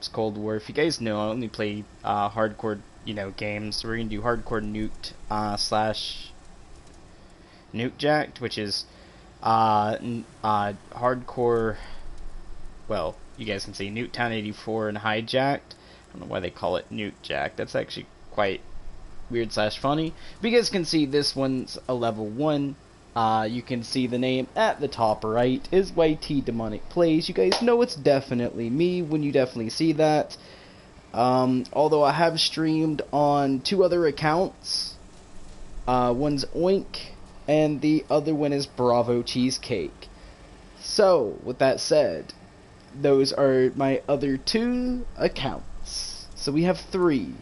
Cold War. If you guys know, I only play hardcore, games. So we're gonna do hardcore nuked slash nuke jacked, which is hardcore. Well, you guys can see Nuketown 84 and hijacked. I don't know why they call it nuke jacked. That's actually quite weird slash funny. But you guys can see this one's a level 1. You can see the name at the top right is YT Demonic Plays. You guys know it's definitely me when you definitely see that. Although I have streamed on 2 other accounts. One's Oink, and the other one is Bravo Cheesecake. So, with that said, those are my other 2 accounts. So we have 3.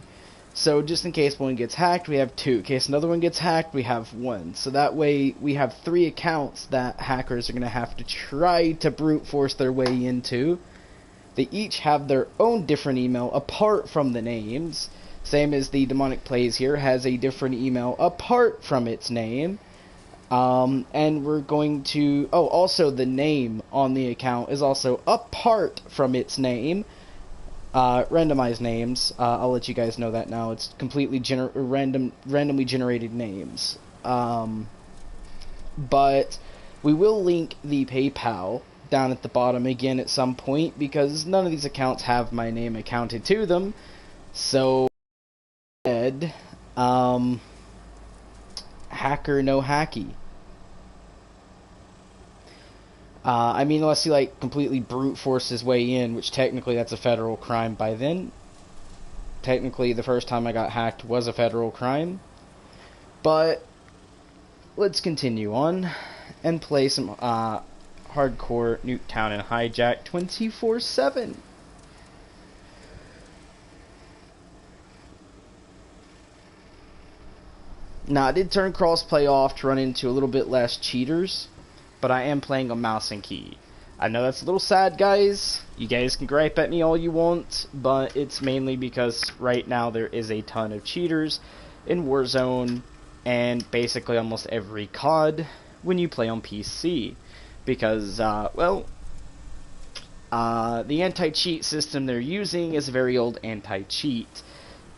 So just in case one gets hacked, we have 2. In case another one gets hacked, we have 1. So that way, we have 3 accounts that hackers are going to have to try to brute force their way into. They each have their own different email apart from the names. Same as the Demonic Plays here has a different email apart from its name. And we're going to... Oh, also the name on the account is also apart from its name. Randomized names. I'll let you guys know that now. It's completely randomly generated names. But we will link the PayPal down at the bottom again at some point, because none of these accounts have my name accounted to them. So, hacker no hacky. I mean, unless he, completely brute force his way in, which technically that's a federal crime by then. Technically, the first time I got hacked was a federal crime. But, let's continue on and play some, hardcore Nuketown and Hijack 24/7. Now, I did turn crossplay off to run into a little bit less cheaters, but I am playing on mouse and key. I know that's a little sad, guys. You guys can gripe at me all you want, but it's mainly because right now there is a ton of cheaters in Warzone and basically almost every COD when you play on PC. Because, the anti-cheat system they're using is a very old anti-cheat,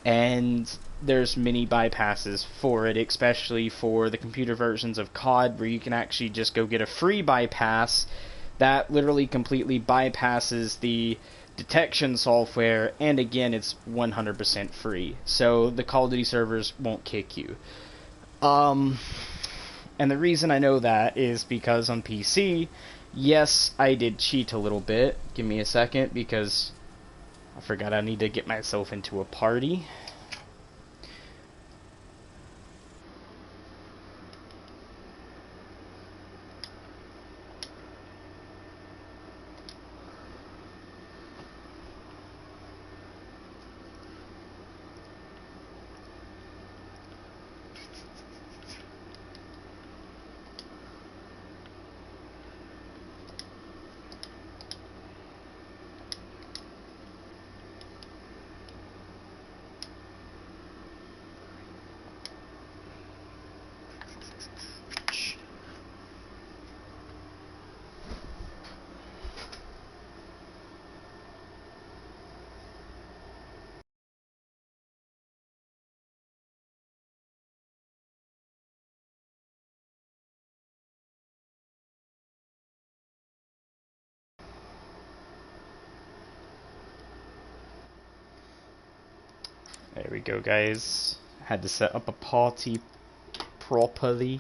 and there's many bypasses for it, especially for the computer versions of COD, where you can actually just go get a free bypass that literally completely bypasses the detection software, and again, it's 100% free, so the Call of Duty servers won't kick you. And the reason I know that is because on PC, yes, I did cheat a little bit. Give me a second, because I forgot I need to get myself into a party. There we go, guys. Had to set up a party properly.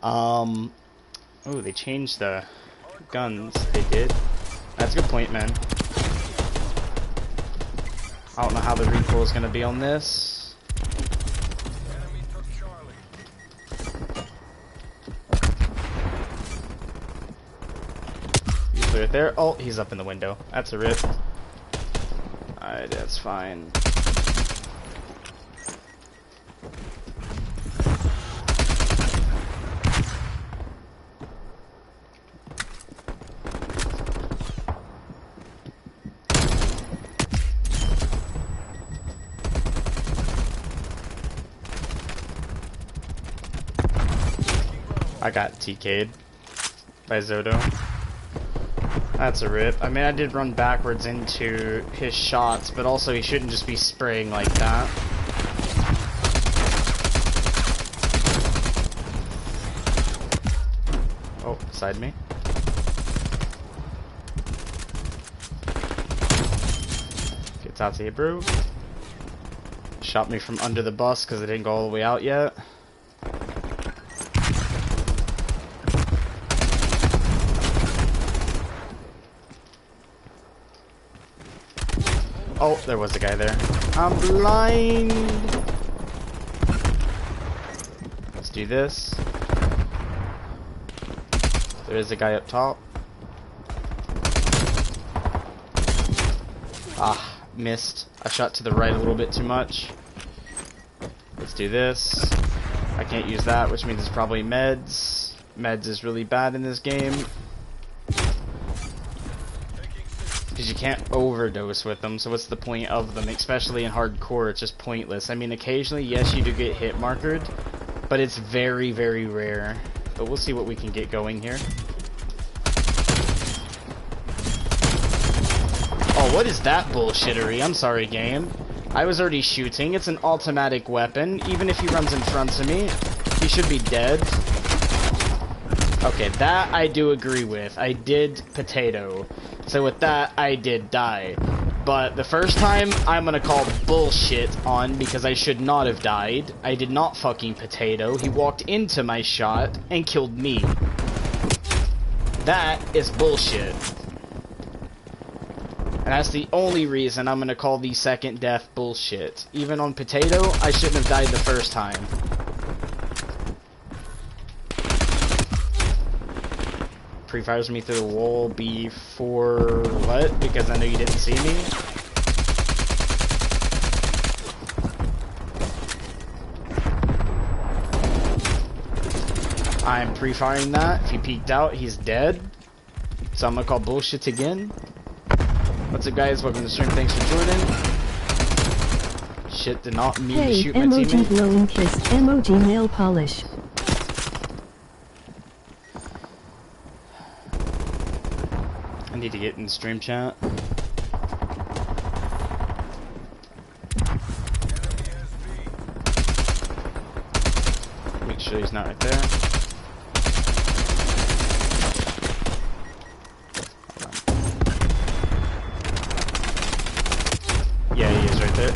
Oh, they changed the guns. They did. That's a good point, man. I don't know how the recoil is going to be on this. He's right there. Oh, he's up in the window. That's a rip. Alright, that's fine. I got TK'd by Zodo. That's a rip. I mean, I did run backwards into his shots, but also he shouldn't just be spraying like that. Oh, beside me. Gets out to you, bro. Shot me from under the bus because it didn't go all the way out yet. Oh, there was a guy there. I'm blind! Let's do this. There is a guy up top. Ah, missed. I shot to the right a little bit too much. Let's do this. I can't use that, which means it's probably meds. Meds is really bad in this game. Because you can't overdose with them, so what's the point of them? Especially in hardcore, it's just pointless. I mean, occasionally, yes, you do get hit markered, but it's very, very rare. But we'll see what we can get going here. Oh, what is that bullshittery? I'm sorry, game. I was already shooting. It's an automatic weapon. Even if he runs in front of me, he should be dead. Okay, that I do agree with. I did potato. So with that, I did die. But the first time, I'm gonna call bullshit on because I should not have died. I did not fucking potato. He walked into my shot and killed me. That is bullshit. And that's the only reason I'm gonna call the second death bullshit. Even on potato, I shouldn't have died the first time. Pre-fires me through the wall before what? Because I know you didn't see me? I'm pre-firing that. If he peeked out, he's dead. So I'm gonna call bullshit again. What's up, guys? Welcome to the stream. Thanks for joining. Shit, did not mean to shoot my teammate. Emoji blowing kiss. Emoji nail polish. I need to get in stream chat. Make sure he's not right there. Yeah, he is right there.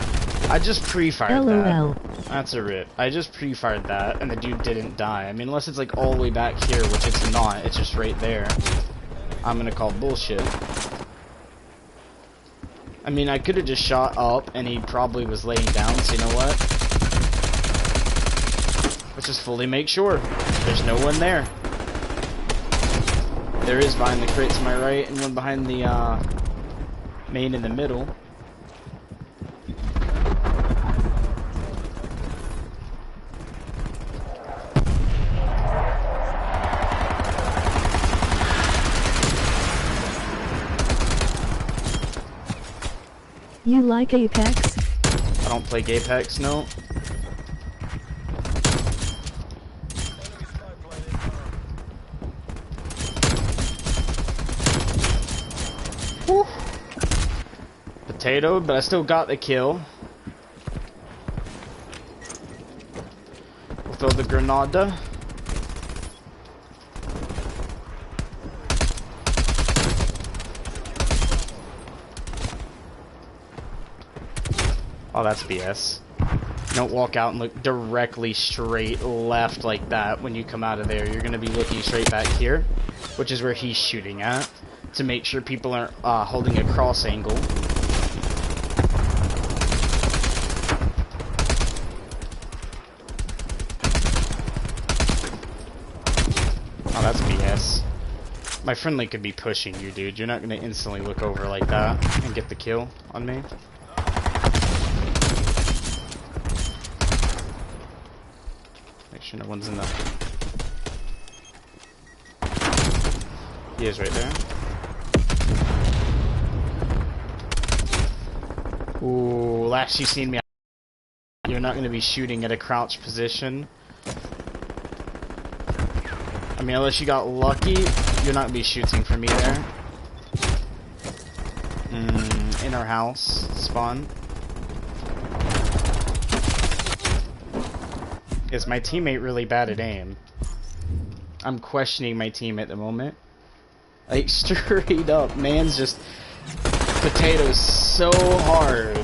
I just pre-fired LOL. that. That's a rip. I just pre-fired that, and the dude didn't die. I mean, unless it's like all the way back here, which it's not. It's just right there. I'm gonna call bullshit. I mean, I could have just shot up, and he probably was laying down, so you know what? Let's just fully make sure. There's no one there. There is behind the crate to my right, and one behind the, main in the middle. You like Apex? I don't play Apex, no. Woo. Potato, but I still got the kill. We'll throw the Granada. Oh, that's BS. Don't walk out and look directly straight left like that when you come out of there. You're going to be looking straight back here, which is where he's shooting at, to make sure people aren't holding a cross angle. Oh, that's BS. My friendly could be pushing you, dude. You're not going to instantly look over like that and get the kill on me. Make sure no one's in the... He is right there. Ooh, last you seen me. You're not going to be shooting at a crouch position. I mean, unless you got lucky, you're not going to be shooting for me there. In our house spawn. Is my teammate really bad at aim? I'm questioning my team at the moment. Like, straight up, man's just potatoes so hard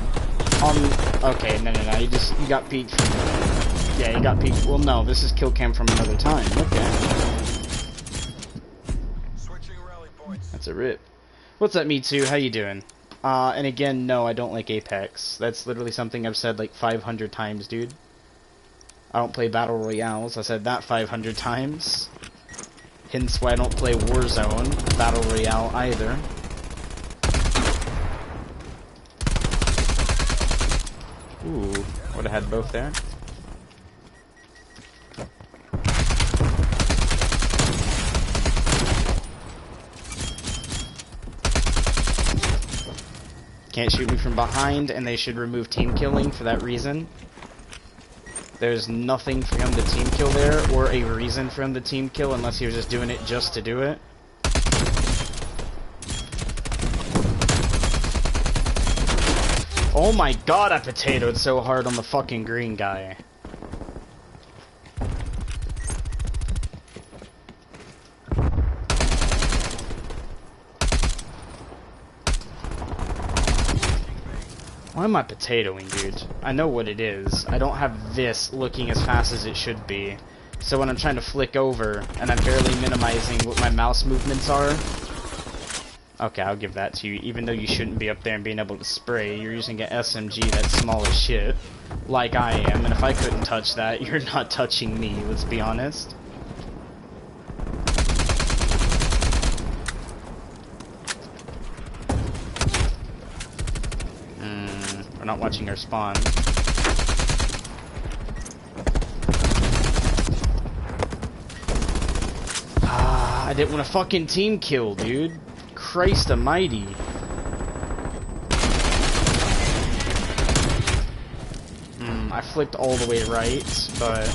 on... Okay, no, you got peeked from... Yeah, you got peeked. Well, no, this is kill cam from another time. Okay. That's a rip. What's up, Me Too? How you doing? And again, no, I don't like Apex. That's literally something I've said like 500 times, dude. I don't play Battle Royales. I said that 500 times. Hence why I don't play Warzone, Battle Royale either. Ooh, would have had both there. Can't shoot me from behind, and they should remove team killing for that reason. There's nothing for him to team kill there, or a reason for him to team kill, unless he was just doing it just to do it. Oh my god, I potatoed so hard on the fucking green guy. Why am I potatoing, dude? I know what it is. I don't have this looking as fast as it should be. So when I'm trying to flick over, and I'm barely minimizing what my mouse movements are... Okay, I'll give that to you. Even though you shouldn't be up there and being able to spray, you're using an SMG that's small as shit. Like I am, and if I couldn't touch that, you're not touching me, let's be honest. We're not watching our spawn. I didn't want to fucking team kill, dude. Christ almighty. I flicked all the way right, but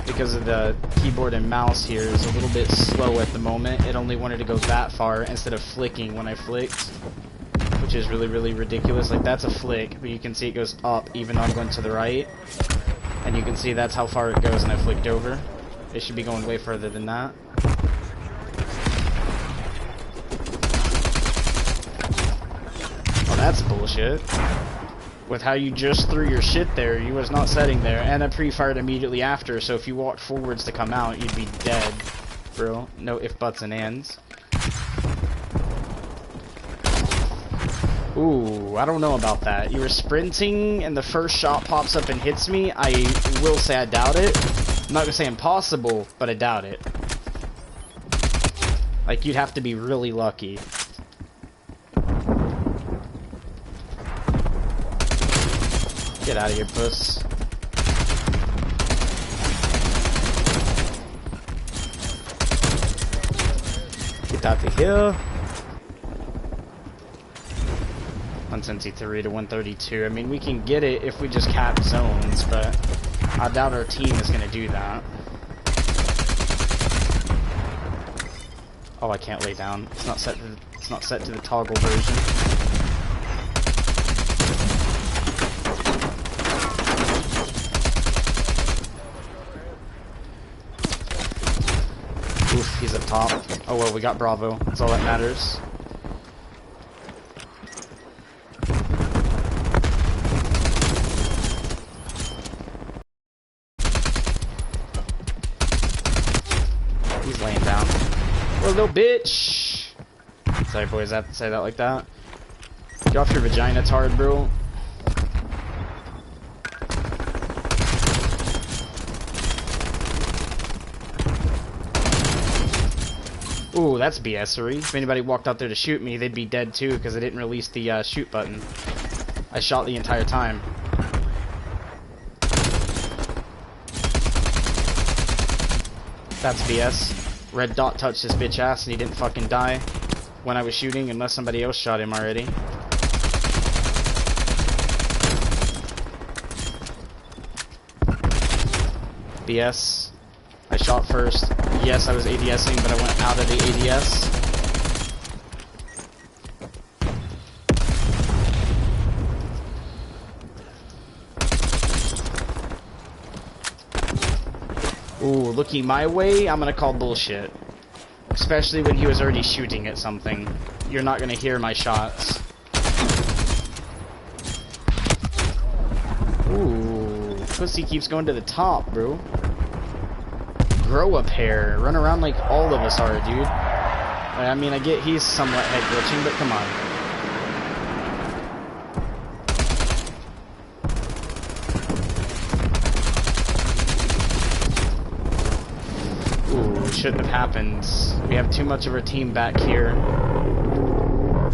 because of the keyboard and mouse here is a little bit slow at the moment, it only wanted to go that far instead of flicking when I flicked. Which is really, really ridiculous. Like, that's a flick, but you can see it goes up even though I'm going to the right. And you can see that's how far it goes, and I flicked over. It should be going way further than that. Oh, that's bullshit. With how you just threw your shit there, you was not setting there, and I pre-fired immediately after, so if you walked forwards to come out, you'd be dead, bro. No if, buts, and ands. Ooh, I don't know about that. You were sprinting and the first shot pops up and hits me. I will say I doubt it. I'm not gonna say impossible, but I doubt it. Like, you'd have to be really lucky. Get out of here, puss. Get out of here. 173 to 132. I mean, we can get it if we just cap zones, but I doubt our team is going to do that. Oh, I can't lay down. It's not set to the toggle version. Oof, he's up top. Oh well, we got Bravo. That's all that matters. He's laying down. Oh, little bitch! Sorry, boys, I have to say that like that. Get off your vagina, tard, bro. Ooh, that's BS-ery. If anybody walked out there to shoot me, they'd be dead too, because I didn't release the shoot button. I shot the entire time. That's BS. Red dot touched his bitch ass and he didn't fucking die when I was shooting, unless somebody else shot him already. BS. I shot first. Yes, I was ADSing, but I went out of the ADS. Ooh, looking my way, I'm gonna call bullshit. Especially when he was already shooting at something. You're not gonna hear my shots. Ooh, pussy keeps going to the top, bro. Grow a pair. Run around like all of us are, dude. I mean, I get he's somewhat head glitching, but come on. Ooh, shouldn't have happened. We have too much of our team back here.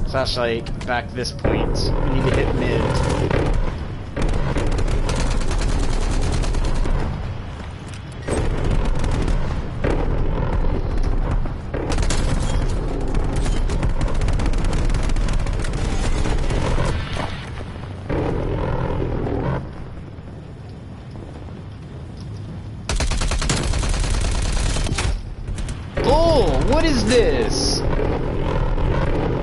Flashlight back this point. We need to hit mid. What is this?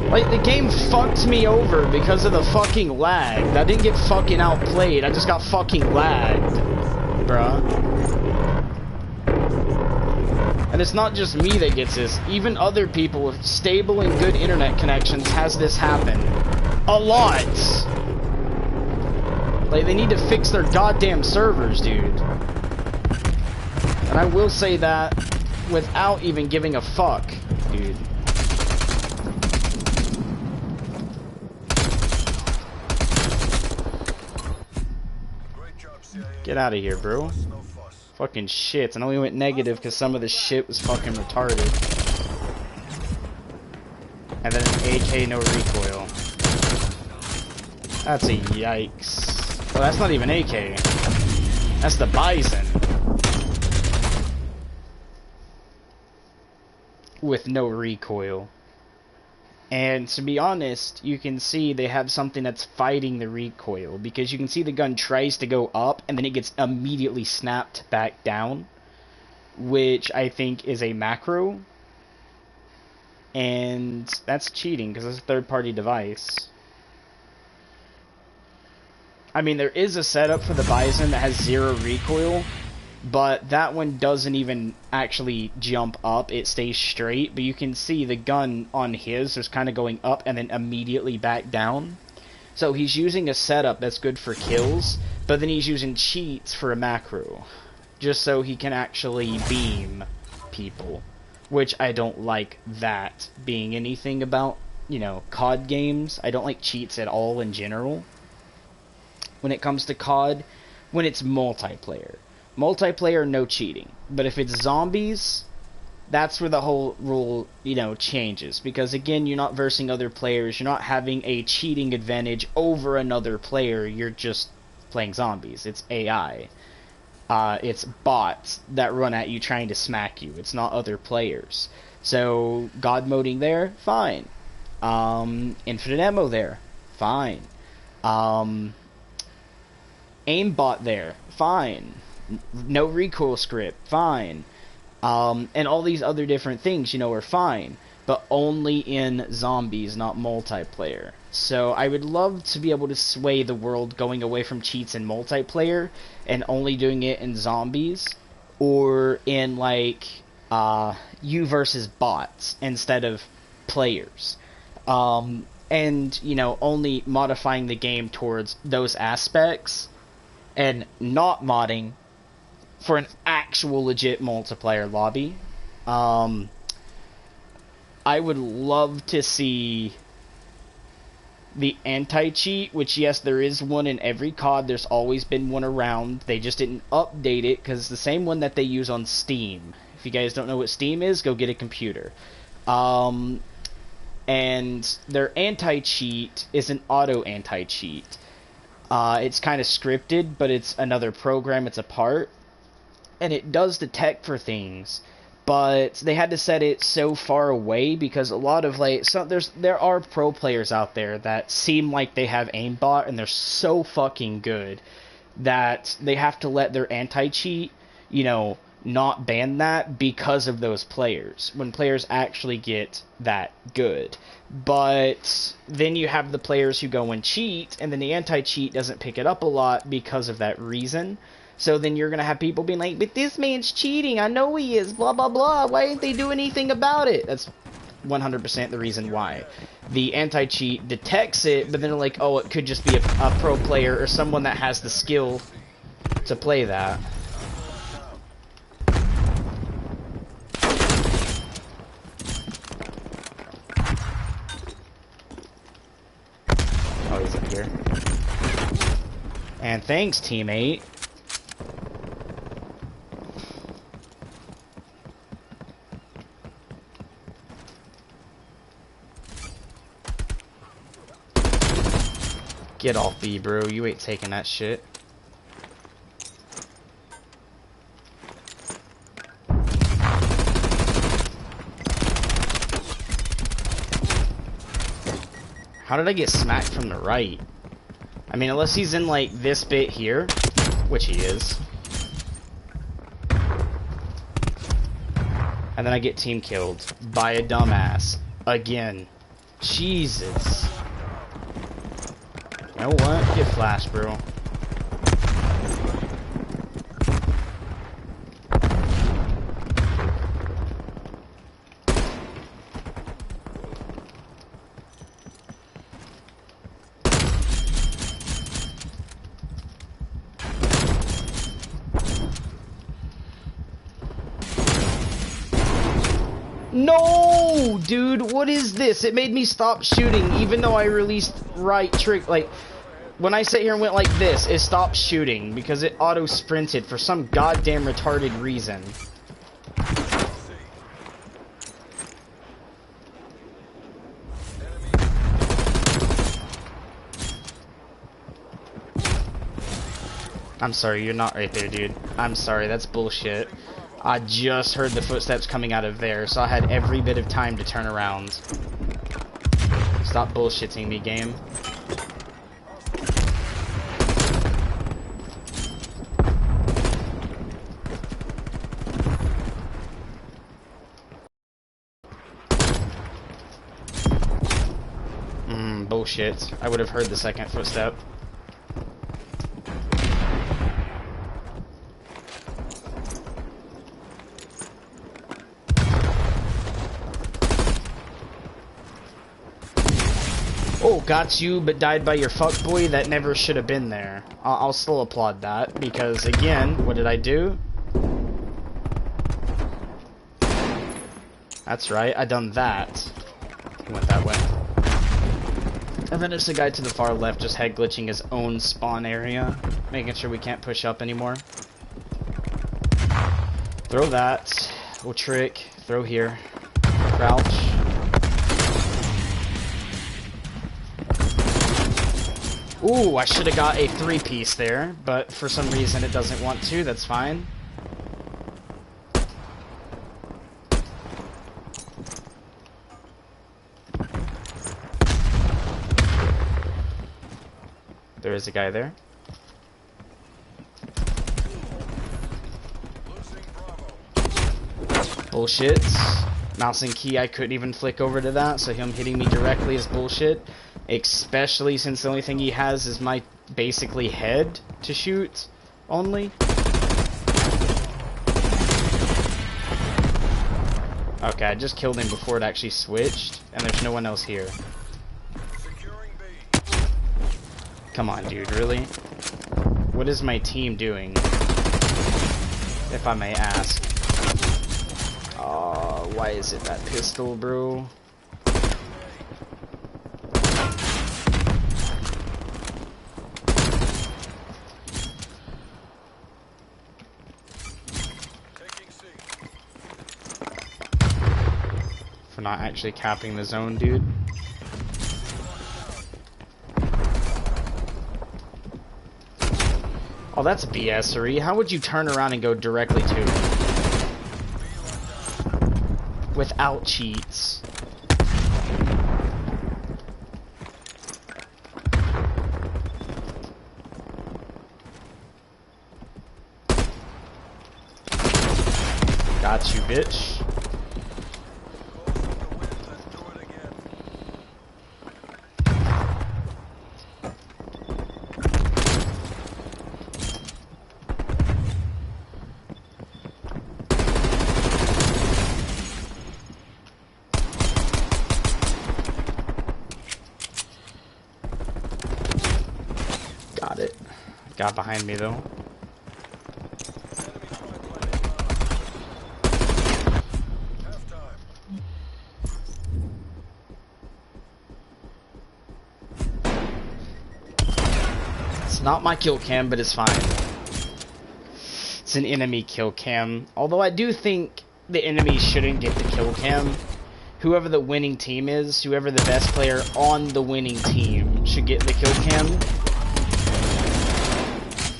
Like, the game fucked me over because of the fucking lag. I didn't get fucking outplayed, I just got fucking lagged. Bruh. And it's not just me that gets this. Even other people with stable and good internet connections has this happen. A lot! Like, they need to fix their goddamn servers, dude. And I will say that without even giving a fuck, dude. Get out of here, bro. Fucking shit. And I only went negative because some of the shit was fucking retarded. And then an AK, no recoil. That's a yikes. Well, that's not even AK. That's the Bison. With no recoil. And to be honest, you can see they have something that's fighting the recoil, because you can see the gun tries to go up and then it gets immediately snapped back down, which I think is a macro, and that's cheating because it's a third-party device. I mean, there is a setup for the Bison that has 0 recoil, but that one doesn't even actually jump up, it stays straight, but you can see the gun on his is kind of going up and then immediately back down. So he's using a setup that's good for kills, but then he's using cheats for a macro, just so he can actually beam people, which I don't like that being anything about, you know, COD games. I don't like cheats at all in general when it comes to COD, when it's multiplayer. Multiplayer, no cheating. But if it's zombies, that's where the whole rule, you know, changes. Because again, you're not versing other players, you're not having a cheating advantage over another player, you're just playing zombies. It's AI. It's bots that run at you trying to smack you. It's not other players. So, God moding there, fine. Infinite ammo there, fine. Aimbot there, fine. No recoil script, fine. And all these other different things, you know, are fine. But only in zombies, not multiplayer. So I would love to be able to sway the world going away from cheats in multiplayer and only doing it in zombies. Or in, like, you versus bots instead of players. And, you know, only modifying the game towards those aspects and not modding for an actual legit multiplayer lobby. I would love to see the anti-cheat, which yes, there is one in every COD. There's always been one around. They just didn't update it because it's the same one that they use on Steam. If you guys don't know what Steam is, go get a computer. And their anti-cheat is an auto anti-cheat. It's kind of scripted, but it's another program, it's a part. And it does detect for things, but they had to set it so far away because a lot of, like, there are pro players out there that seem like they have aimbot and they're so fucking good that they have to let their anti-cheat, you know, not ban that because of those players, when players actually get that good. But then you have the players who go and cheat, and then the anti-cheat doesn't pick it up a lot because of that reason. So then you're going to have people being like, but this man's cheating, I know he is, blah blah blah, why didn't they do anything about it? That's 100% the reason why. The anti-cheat detects it, but then they're like, oh, it could just be a pro player or someone that has the skill to play that. Oh, he's up here. And thanks, teammate. Get off B, bro. You ain't taking that shit. How did I get smacked from the right? I mean, unless he's in, like, this bit here, which he is. And then I get team killed by a dumbass. Again. Jesus. You know what? Get flashed, bro. No, dude, what is this? It made me stop shooting even though I released right trick. Like, when I sit here and went like this, it stopped shooting because it auto-sprinted for some goddamn retarded reason. I'm sorry, you're not right there, dude. I'm sorry, that's bullshit. I just heard the footsteps coming out of there, so I had every bit of time to turn around. Stop bullshitting me, game. Bullshit. I would have heard the second footstep. Oh, got you, but died by your fuckboy? That never should have been there. I'll still applaud that, because, again, what did I do? That's right, I done that. He went that way. And then there's a guy to the far left just head glitching his own spawn area, making sure we can't push up anymore. Throw that. We'll trick. Throw here. Crouch. Ooh, I should have got a 3-piece there, but for some reason it doesn't want to. That's fine. There is a guy there. Bullshit. Mouse and key, I couldn't even flick over to that, so him hitting me directly is bullshit. Especially since the only thing he has is my basically head to shoot only. Okay, I just killed him before it actually switched, and there's no one else here. Come on, dude, really? What is my team doing? If I may ask. Why is it that pistol, bro? For not actually capping the zone, dude. Oh, that's BS-ery. How would you turn around and go directly to it? Without cheats. Got you, bitch. Got it. Got behind me though. It's not my kill cam, but it's fine. It's an enemy kill cam. Although I do think the enemy shouldn't get the kill cam. Whoever the winning team is, whoever the best player on the winning team should get the kill cam.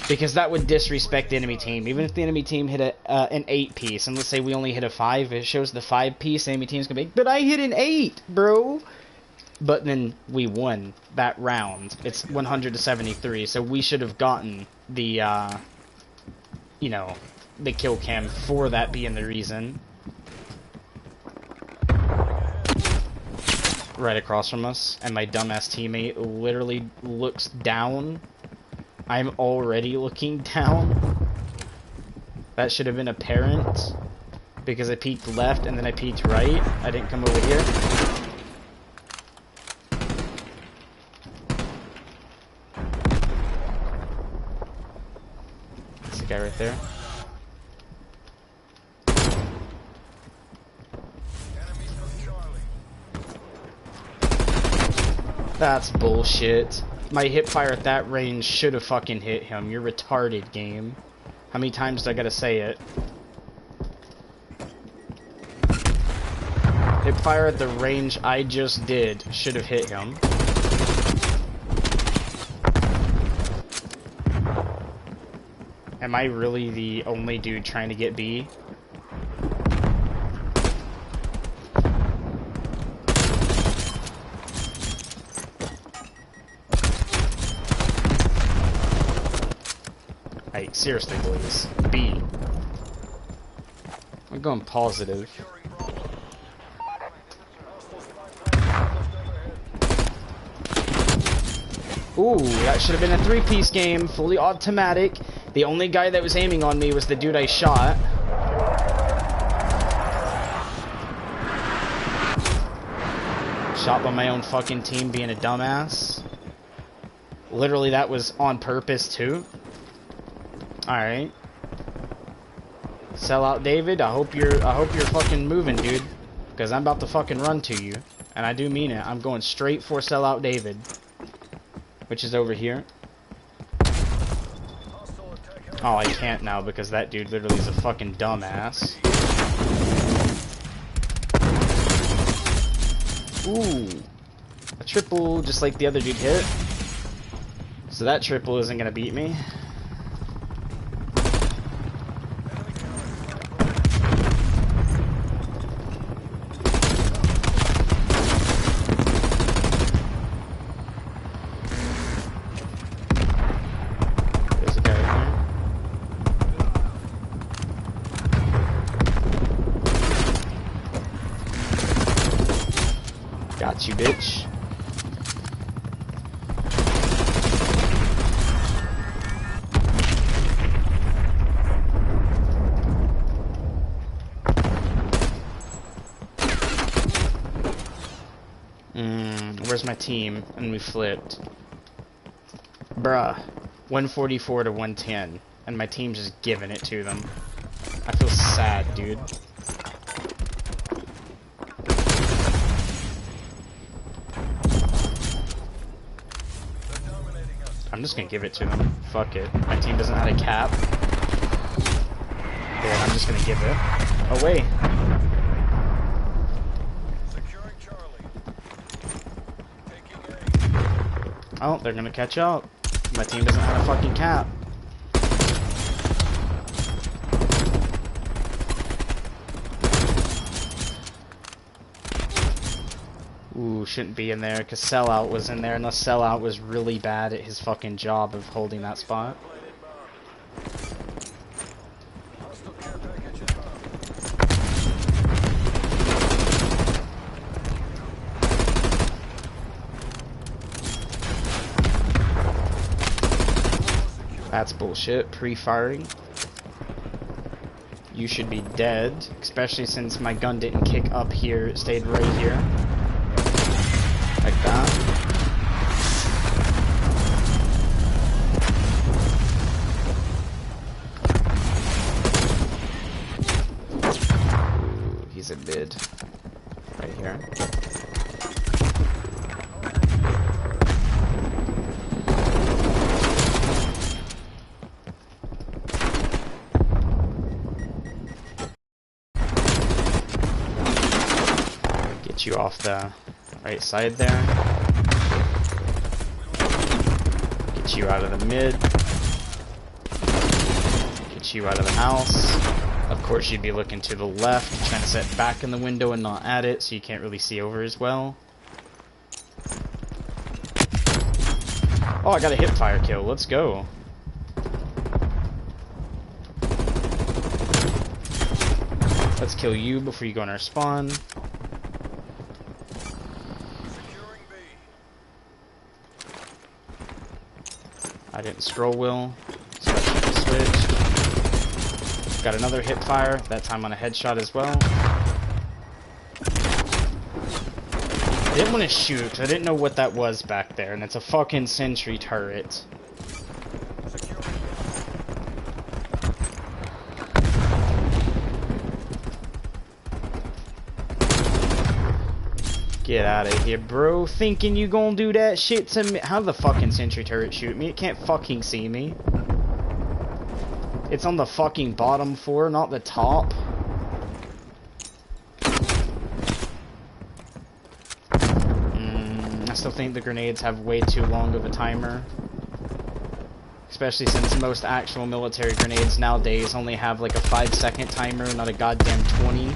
Because that would disrespect the enemy team. Even if the enemy team hit an 8 piece, and let's say we only hit a 5, it shows the 5 piece, the enemy team's gonna be, but I hit an 8, bro! But then we won that round. It's 100 to 73, so we should have gotten the, you know, the kill cam for that being the reason. Right across from us, and my dumbass teammate literally looks down. I'm already looking down. That should have been apparent, because I peeked left and then I peeked right. I didn't come over here. That's the guy right there. That's bullshit. My hip fire at that range should have fucking hit him. You're retarded, game. How many times do I gotta say it? Hip fire at the range I just did should have hit him. Am I really the only dude trying to get B? Hey, seriously, boys. B. I'm going positive. Ooh, that should have been a 3-piece game, fully automatic. The only guy that was aiming on me was the dude I shot. Shot by my own fucking team being a dumbass. Literally, that was on purpose, too. Alright. Sell out David, I hope you're fucking moving, dude. Because I'm about to fucking run to you. And I do mean it. I'm going straight for sell out David. Which is over here. Oh, I can't now because that dude literally is a fucking dumbass. Ooh. A triple just like the other dude hit. So that triple isn't gonna beat me. Got you, bitch. Where's my team? And we flipped. Bruh. 144 to 110. And my team's just giving it to them. I feel sad, dude. I'm just gonna give it to them. Fuck it. My team doesn't have a cap. Yeah, I'm just gonna give it. Oh, wait. Oh, they're gonna catch up. My team doesn't have a fucking cap. Ooh, shouldn't be in there, because Sellout was in there, unless Sellout was really bad at his fucking job of holding that spot. That's bullshit. Pre-firing. You should be dead, especially since my gun didn't kick up here, it stayed right here. Like that. Ooh, he's a mid. Right here. You off the right side there. Get you out of the mid. Get you out of the house. Of course, you'd be looking to the left, trying to set back in the window and not at it, so you can't really see over as well. Oh, I got a hip fire kill. Let's go. Let's kill you before you go in our spawn. I didn't scroll wheel, so I should have switched. Got another hip fire, that time on a headshot as well. I didn't want to shoot, because I didn't know what that was back there, and it's a fucking sentry turret. Get out of here, bro. Thinking you gonna do that shit to me? How the fucking sentry turret shoot me? It can't fucking see me. It's on the fucking bottom floor, not the top. I still think the grenades have way too long of a timer. Especially since most actual military grenades nowadays only have like a 5-second timer, not a goddamn 20.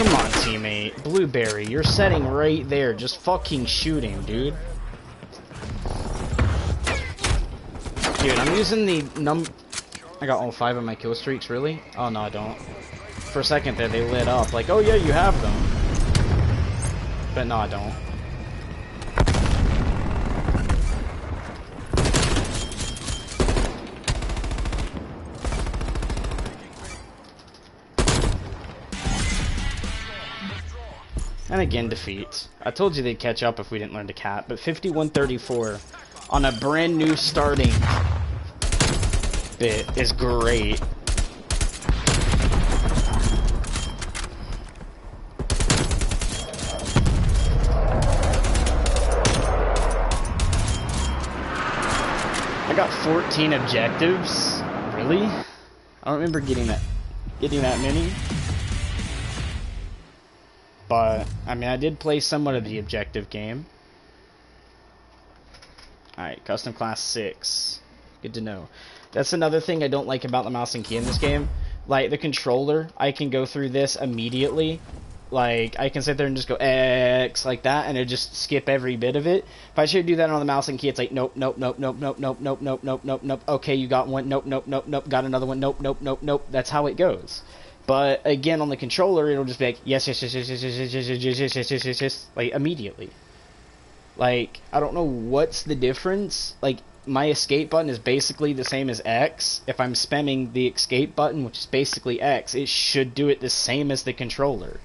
Come on, teammate. Blueberry, you're setting right there. Just fucking shoot him, dude. Dude, I'm using the I got all 5 of my kill streaks, really? Oh, no, I don't. For a second there, they lit up. Like, oh yeah, you have them. But no, I don't. And again, defeat. I told you they'd catch up if we didn't learn to cap, but 51-34 on a brand new starting bit is great. I got 14 objectives. Really? I don't remember getting that many. But, I mean, I did play somewhat of the objective game. Alright, custom class 6. Good to know. That's another thing I don't like about the mouse and key in this game. Like, the controller, I can go through this immediately. Like, I can sit there and just go X like that, and it'll just skip every bit of it. If I should do that on the mouse and key, it's like, nope, nope, nope, nope, nope, nope, nope, nope, nope, nope, nope. Okay, you got one. Nope, nope, nope, nope. Got another one. Nope, nope, nope, nope. That's how it goes. But again, on the controller, it'll just be like, yes, yes, yes, yes, yes, yes, yes, yes, yes, yes, yes, yes, yes, yes, like, immediately. Like, I don't know what's the difference. Like, my escape button is basically the same as X. If I'm spamming the escape button, which is basically X, it should do it the same as the controller.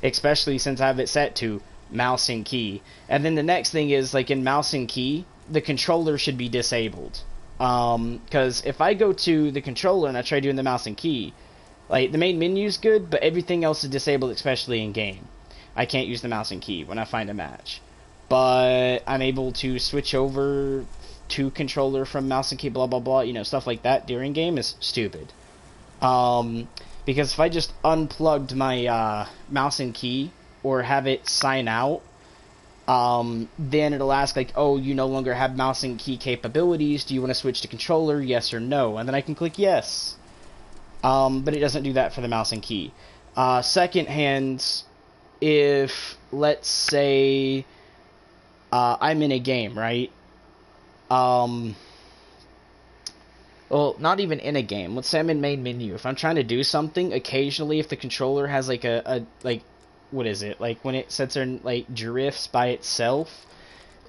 Especially since I have it set to mouse and key. And then the next thing is, like, in mouse and key, the controller should be disabled. Because if I go to the controller and I try doing the mouse and key, like, the main menu's good, but everything else is disabled, especially in game. I can't use the mouse and key when I find a match. But I'm able to switch over to controller from mouse and key, blah, blah, blah, you know, stuff like that during game is stupid. Because if I just unplugged my mouse and key, or have it sign out, then it'll ask, like, oh, you no longer have mouse and key capabilities, do you want to switch to controller, yes or no? And then I can click yes. But it doesn't do that for the mouse and key. Second hand, if, let's say, I'm in a game, right? Well, not even in a game. Let's say I'm in main menu. If I'm trying to do something, occasionally if the controller has like a like, what is it? Like when it sits there and like drifts by itself,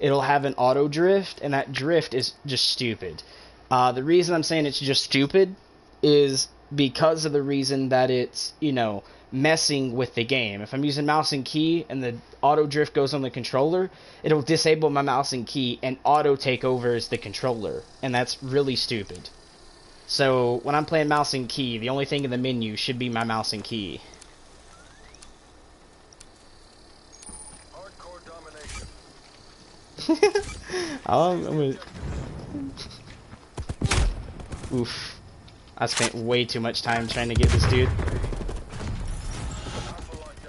it'll have an auto drift, and that drift is just stupid. The reason I'm saying it's just stupid is because of the reason that it's, you know, messing with the game. If I'm using mouse and key and the auto drift goes on the controller, it'll disable my mouse and key and auto take over as the controller, and that's really stupid. So when I'm playing mouse and key, the only thing in the menu should be my mouse and key. Hardcore domination. I'm gonna... Oof. I spent way too much time trying to get this dude.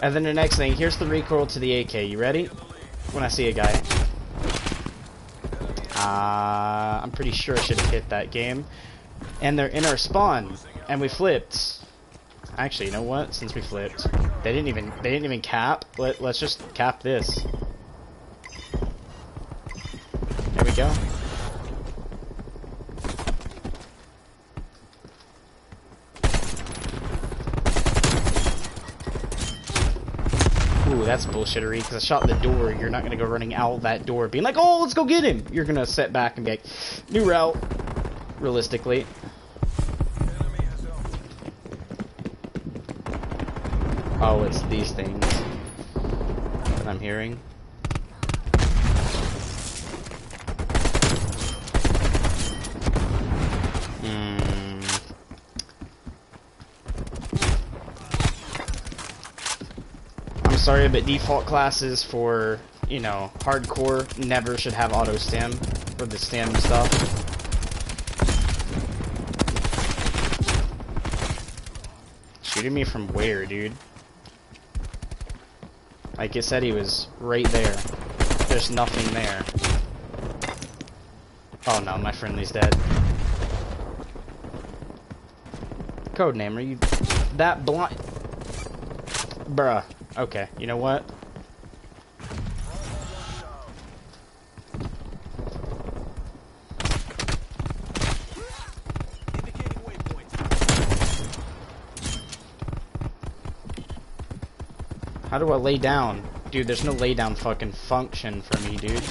And then the next thing, here's the recoil to the AK. You ready? When I see a guy. I'm pretty sure I should have hit that game. And they're in our spawn, and we flipped. Actually, you know what? Since we flipped, they didn't even cap. Let's just cap this. There we go. Ooh, that's bullshittery, because I shot the door. You're not going to go running out that door being like, oh, let's go get him. You're going to sit back and be like, new route, realistically. Oh, it's these things that I'm hearing. I'm sorry, but default classes for, you know, hardcore never should have auto stim or the stim stuff. Shooting me from where, dude? Like it said, he was right there. There's nothing there. Oh no, my friendly's dead. Codename, are you that blind? Bruh. Okay, you know what? How do I lay down? Dude, there's no lay down fucking function for me, dude.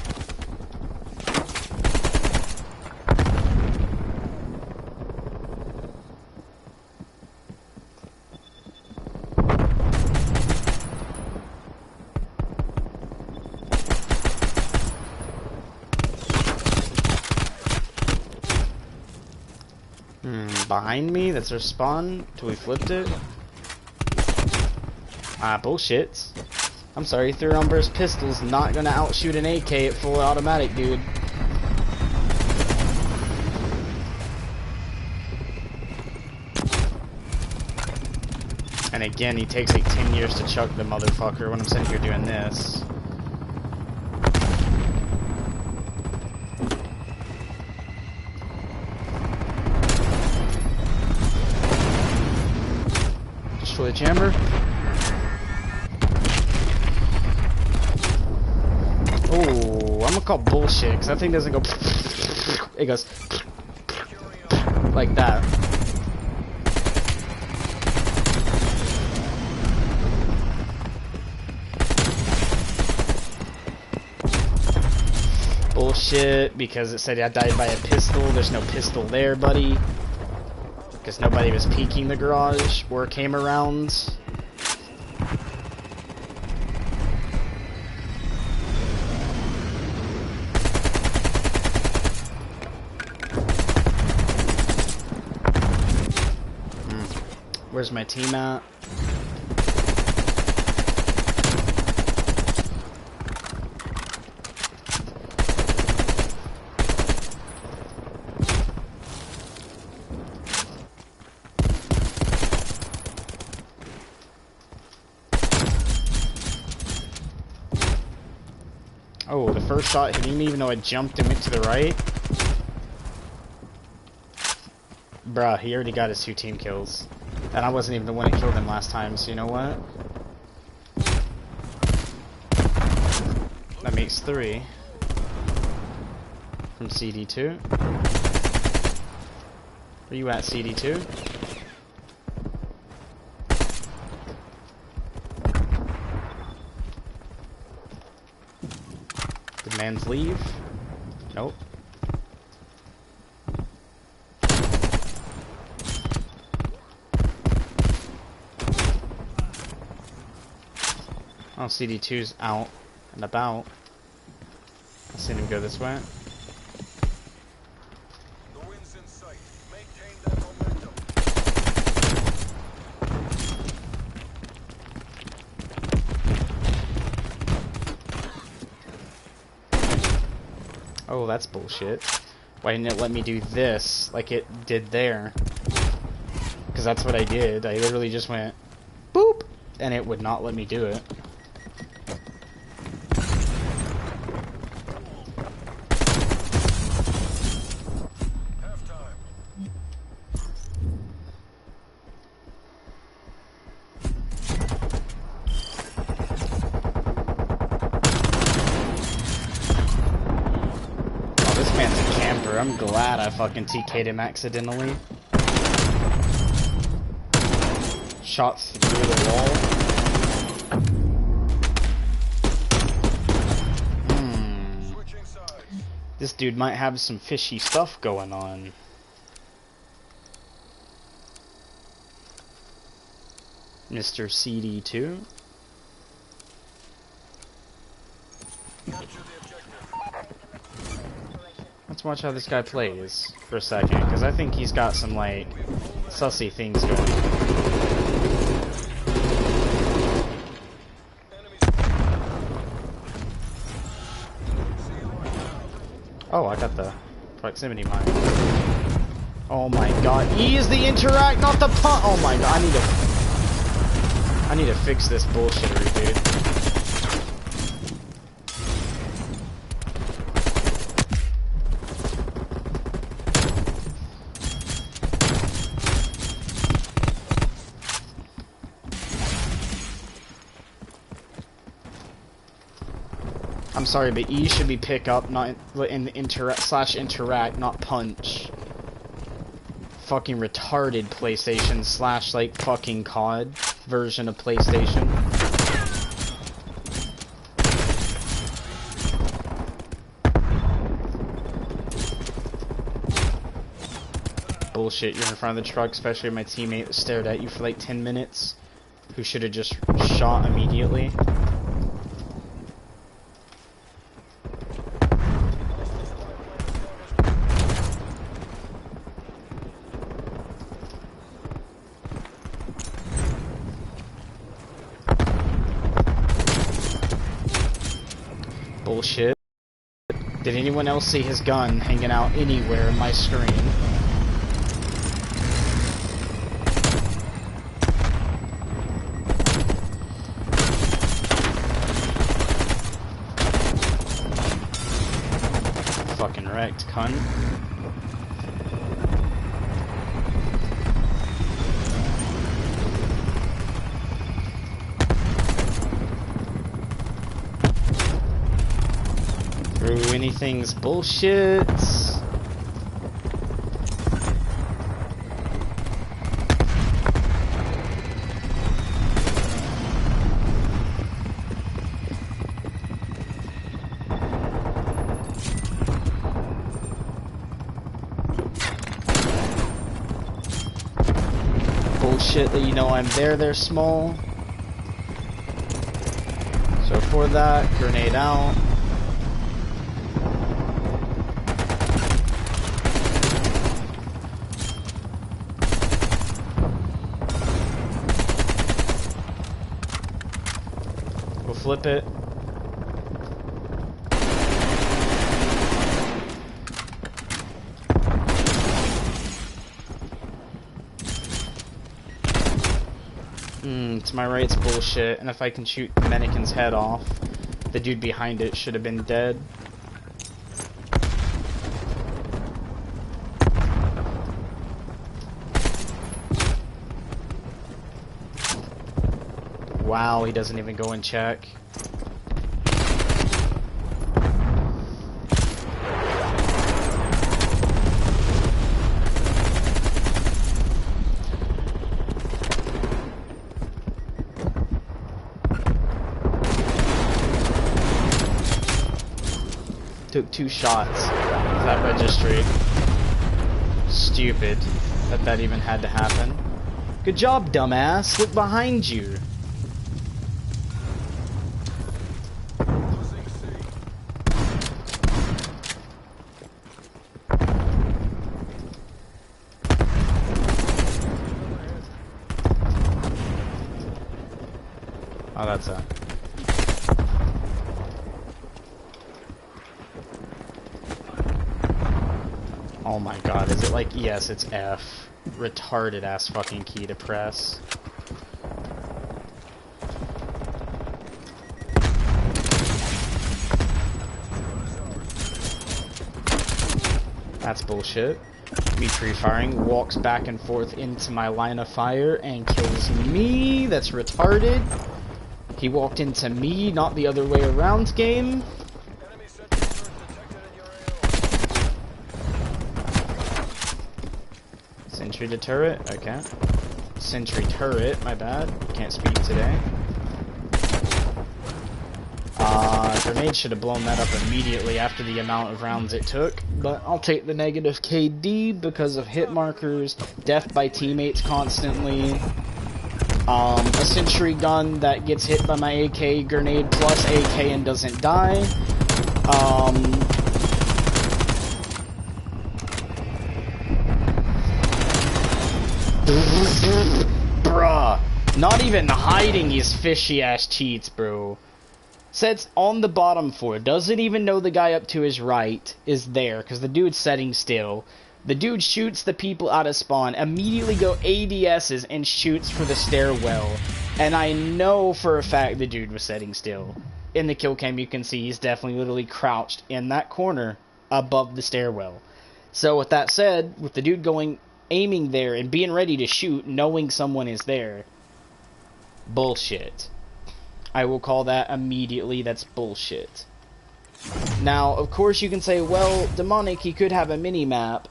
Behind me? That's our spawn? Till we flipped it? Ah, bullshit. I'm sorry, 3 round burst pistol's not gonna outshoot an AK at full automatic, dude. And again, he takes like 10 years to chuck the motherfucker when I'm sitting here doing this. Destroy the chamber. Oh, I'm gonna call bullshit, because that thing doesn't go... It goes... like that. Bullshit, because it said I died by a pistol. There's no pistol there, buddy. Because nobody was peeking the garage or came around. Where's my team at? Oh, the first shot hit me even though I jumped and went to the right. Bruh, he already got his 2 team kills. And I wasn't even the one that killed him last time, so you know what? That makes 3. from CD2. Where you at, CD2? Did man's leave? Nope. Oh, CD2's out and about. I seen him go this way. The wind's in sight. Maintain that momentum. Oh, that's bullshit. Why didn't it let me do this like it did there? Because that's what I did. I literally just went boop, and it would not let me do it. I'm glad I fucking TK'd him accidentally. Shot through the wall. This dude might have some fishy stuff going on. Mr. CD2. Let's watch how this guy plays for a second, because I think he's got some, like, sussy things going on. Oh, I got the proximity mine. Oh my god. E is the interact, not the punt! Oh my god, I need to fix this bullshittery, dude. I'm sorry, but E should be pick up, not in interact, not punch. Fucking retarded PlayStation / like fucking COD version of PlayStation. Bullshit, you're in front of the truck, especially my teammate that stared at you for like 10 minutes, who should have just shot immediately. Bullshit. Did anyone else see his gun hanging out anywhere in my screen? Fucking wrecked, cunt. Through anything's bullshit. Bullshit that you know I'm there, they're small. So for that, grenade out. Flip it. To my right's bullshit, and if I can shoot the mannequin's head off, the dude behind it should have been dead. Wow, he doesn't even go and check. 2 shots with that registry. Stupid that even had to happen. Good job, dumbass. Look behind you. Oh, that's a... Oh my god, is it like... Yes, it's F. Retarded ass fucking key to press. That's bullshit. Me pre-firing, walks back and forth into my line of fire and kills me. That's retarded. He walked into me, not the other way around, game. Enemy sentry turret detected in your AO. Sentry to turret, okay. Sentry turret, my bad. Can't speak today. Grenade should have blown that up immediately after the amount of rounds it took. But I'll take the negative KD because of hit markers, death by teammates constantly. A sentry gun that gets hit by my AK grenade plus AK and doesn't die. Bruh. Not even hiding his fishy ass cheats, bro. Sets on the bottom floor. Doesn't even know the guy up to his right is there because the dude's setting still. The dude shoots the people out of spawn, immediately go ADSs and shoots for the stairwell. And I know for a fact the dude was setting still. In the kill cam you can see he's definitely literally crouched in that corner above the stairwell. So with that said, with the dude going, aiming there and being ready to shoot, knowing someone is there, bullshit. I will call that immediately, that's bullshit. Now, of course you can say, well, Demonic, he could have a mini-map.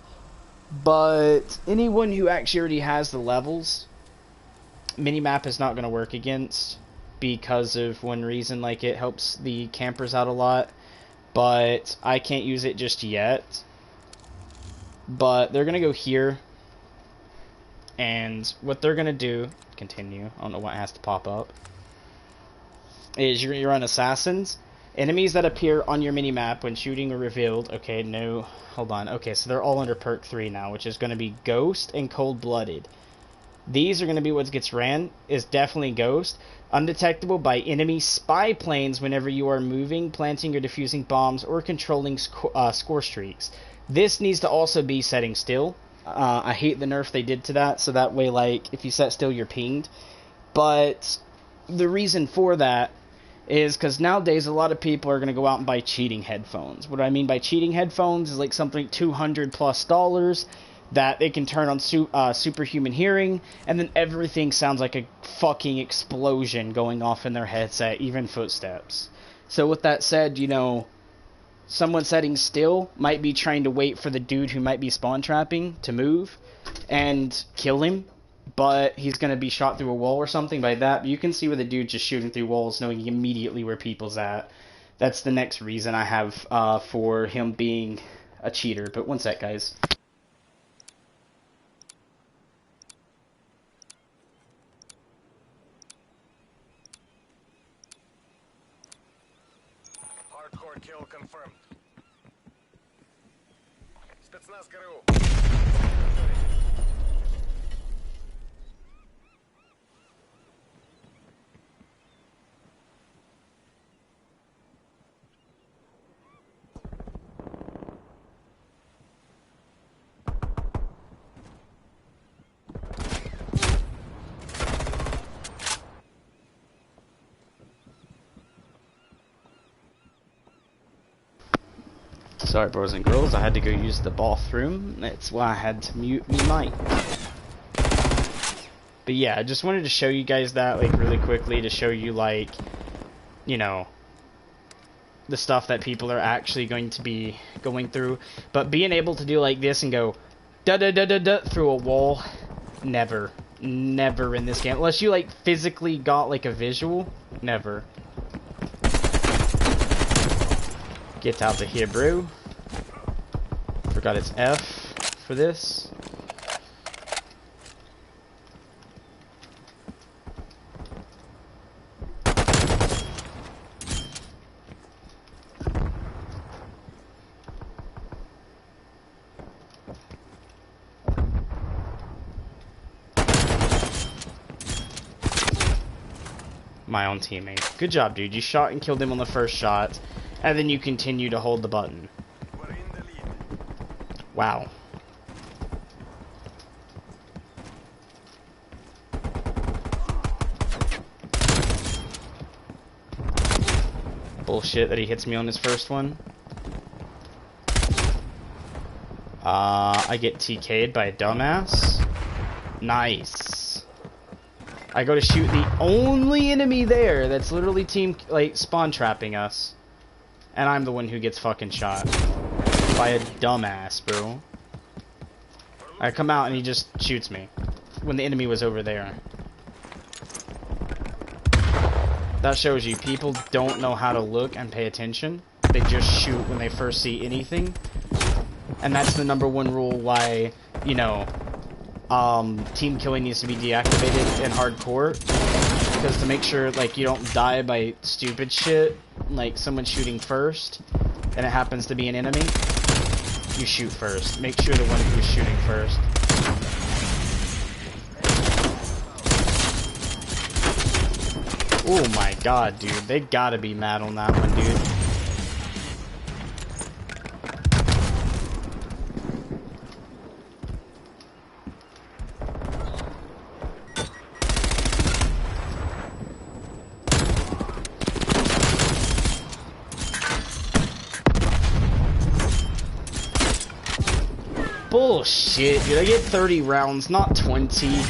But anyone who actually already has the levels, minimap is not going to work against because of one reason, like it helps the campers out a lot. But I can't use it just yet. But they're going to go here. And what they're going to do, continue, I don't know what has to pop up, is you're going to run assassins. Enemies that appear on your minimap when shooting are revealed. Okay, no, hold on. Okay, so they're all under perk 3 now, which is going to be Ghost and Cold-Blooded. These are going to be what gets ran, is definitely Ghost. Undetectable by enemy spy planes whenever you are moving, planting or defusing bombs, or controlling score streaks. This needs to also be setting still. I hate the nerf they did to that, so that way, like, if you set still, you're pinged. But the reason for that is because nowadays a lot of people are going to go out and buy cheating headphones. What I mean by cheating headphones is like something $200+ that they can turn on superhuman hearing, and then everything sounds like a fucking explosion going off in their headset, even footsteps. So with that said, you know, someone setting still might be trying to wait for the dude who might be spawn trapping to move and kill him. But he's going to be shot through a wall or something by that. But you can see where the dude's just shooting through walls, knowing immediately where people's at. That's the next reason I have for him being a cheater. But one sec, guys. Hardcore kill confirmed. Spецназ ГРУ. Sorry, boys and girls, I had to go use the bathroom. That's why I had to mute me mic. But yeah, I just wanted to show you guys that, like, really quickly, to show you, like, you know, the stuff that people are actually going to be going through. But being able to do like this and go da-da-da-da-da through a wall, never. Never in this game. Unless you, like, physically got, like, a visual, never. Get out of here, bro. Forgot it's F for this. My own teammate. Good job, dude. You shot and killed him on the first shot, and then you continue to hold the button. We're in the lead. Wow. Bullshit that he hits me on his first one. I get TK'd by a dumbass. Nice. I go to shoot the only enemy there that's literally spawn trapping us. And I'm the one who gets fucking shot. By a dumbass, bro. I come out and he just shoots me. When the enemy was over there. That shows you, people don't know how to look and pay attention. They just shoot when they first see anything. And that's the #1 rule why, you know, team killing needs to be deactivated in hardcore. Because to make sure, like, you don't die by stupid shit, like someone shooting first, and it happens to be an enemy, you shoot first. Make sure the one who's shooting first. Oh my god, dude. They gotta be mad on that one, dude. Bullshit, dude. I get 30 rounds, not 20.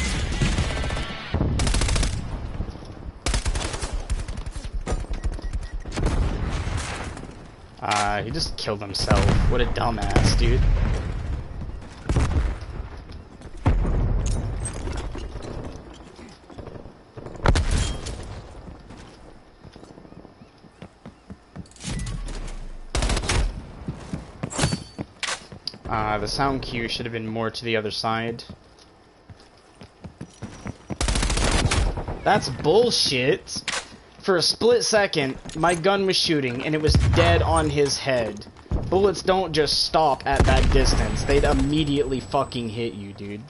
He just killed himself. What a dumbass, dude. The sound cue should have been more to the other side. That's bullshit. For a split second, my gun was shooting, and it was dead on his head. Bullets don't just stop at that distance. They'd immediately fucking hit you, dude.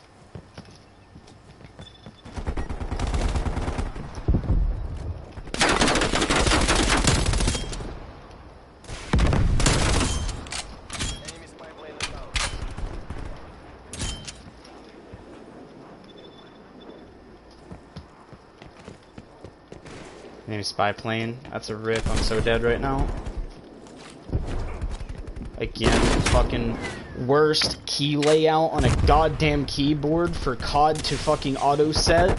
Enemy spy plane. That's a rip. I'm so dead right now. Again, fucking worst key layout on a goddamn keyboard for COD to fucking auto set.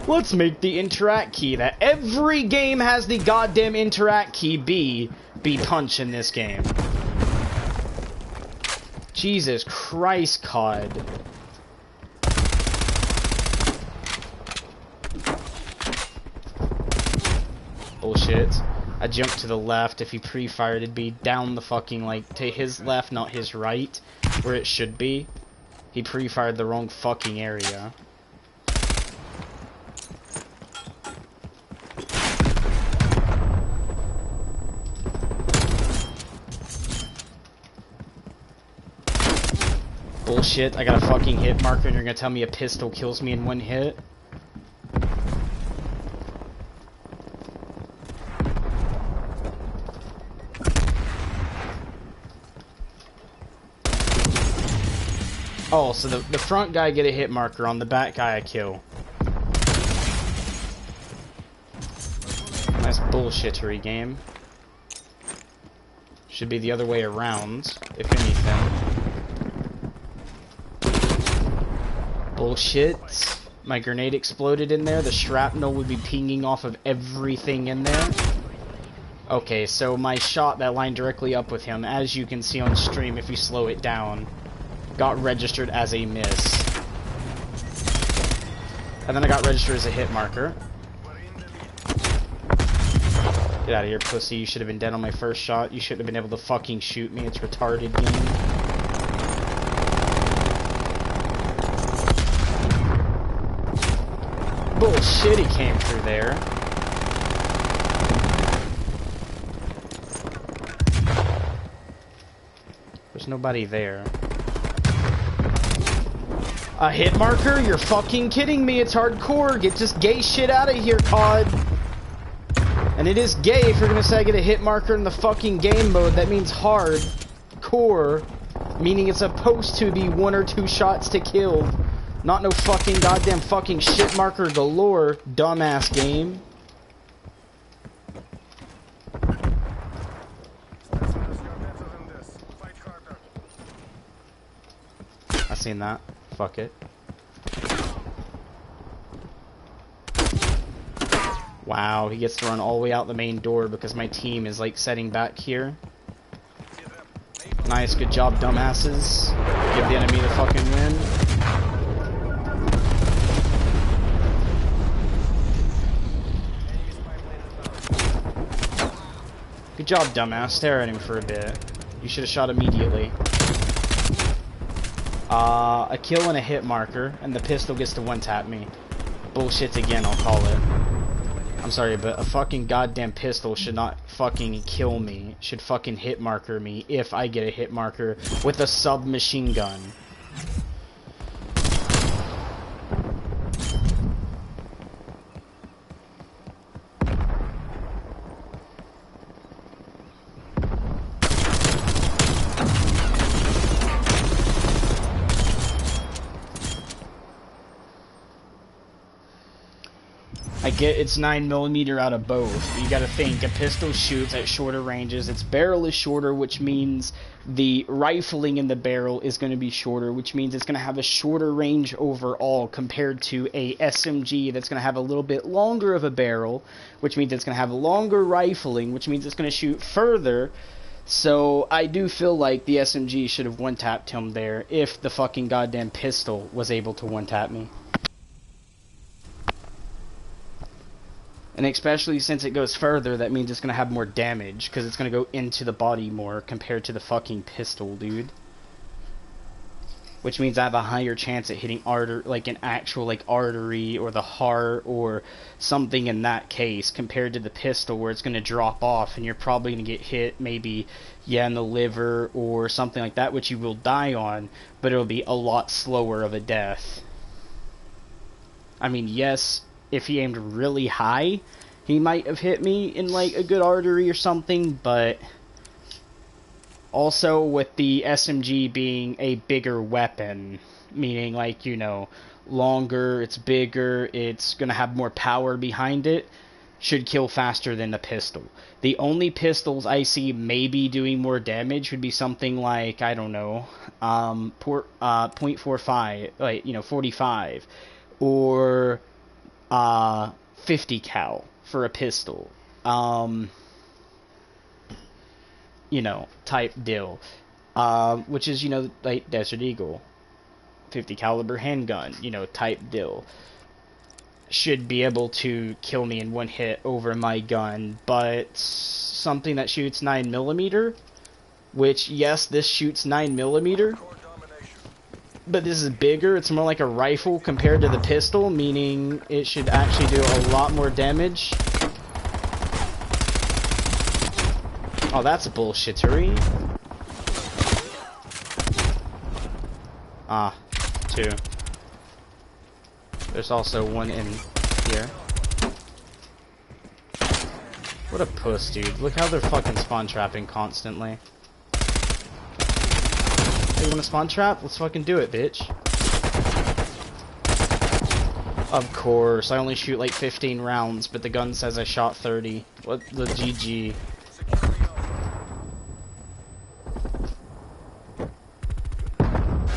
Let's make the interact key that every game has the goddamn interact key be punch in this game. Jesus Christ, COD. Bullshit. I jumped to the left. If he pre-fired, it'd be down the fucking, like, to his left, not his right, where it should be. He pre-fired the wrong fucking area. Bullshit. I got a fucking hit marker and you're gonna tell me a pistol kills me in one hit? Oh, so the front guy get a hit marker, on the back guy I kill. Nice bullshittery game. Should be the other way around, if anything. Bullshit. My grenade exploded in there. The shrapnel would be pinging off of everything in there. Okay, so my shot that lined directly up with him, as you can see on stream if you slow it down, got registered as a miss. And then I got registered as a hit marker. Get out of here, pussy. You should have been dead on my first shot. You shouldn't have been able to fucking shoot me. It's retarded game. Bullshit, he came through there. There's nobody there. A hit marker? You're fucking kidding me. It's hardcore. Get this gay shit out of here, COD. And it is gay if you're gonna say I get a hit marker in the fucking game mode. That means hardcore. Meaning it's supposed to be 1 or 2 shots to kill. Not no fucking goddamn fucking shit marker galore, dumbass game. I seen that. Fuck it. Wow, he gets to run all the way out the main door because my team is like setting back here. Nice, good job, dumbasses. Give the enemy the fucking win. Good job, dumbass. Stare at him for a bit. You should have shot immediately. A kill and a hit marker, and the pistol gets to one-tap me. Bullshit again, I'll call it. I'm sorry, but a fucking goddamn pistol should not fucking kill me. Should fucking hit marker me if I get a hit marker with a submachine gun. I get it's 9mm out of both, but you gotta think, a pistol shoots at shorter ranges, its barrel is shorter, which means the rifling in the barrel is going to be shorter, which means it's going to have a shorter range overall compared to a SMG that's going to have a little bit longer of a barrel, which means it's going to have longer rifling, which means it's going to shoot further. So I do feel like the SMG should have one-tapped him there if the fucking goddamn pistol was able to one-tap me. And especially since it goes further, that means it's going to have more damage, because it's going to go into the body more compared to the fucking pistol, dude. Which means I have a higher chance at hitting like an actual like artery or the heart or something in that case, compared to the pistol where it's going to drop off and you're probably going to get hit maybe, yeah, in the liver or something like that, which you will die on, but it'll be a lot slower of a death. I mean, yes, if he aimed really high, he might have hit me in like a good artery or something, but also with the SMG being a bigger weapon, meaning like, you know, longer, it's bigger, it's gonna have more power behind it, should kill faster than the pistol. The only pistols I see maybe doing more damage would be something like, I don't know, .45, like, you know, 45, or 50 cal for a pistol, you know, type deal, which is, you know, like Desert Eagle, 50 caliber handgun, you know, type deal, should be able to kill me in one hit over my gun. But something that shoots 9mm, which, yes, this shoots 9mm, but this is bigger, it's more like a rifle compared to the pistol, meaning it should actually do a lot more damage. Oh, that's bullshittery. Ah, 2. There's also one in here. What a puss, dude. Look how they're fucking spawn trapping constantly. Hey, you wanna spawn trap? Let's fucking do it, bitch. Of course, I only shoot like 15 rounds, but the gun says I shot 30. What the GG.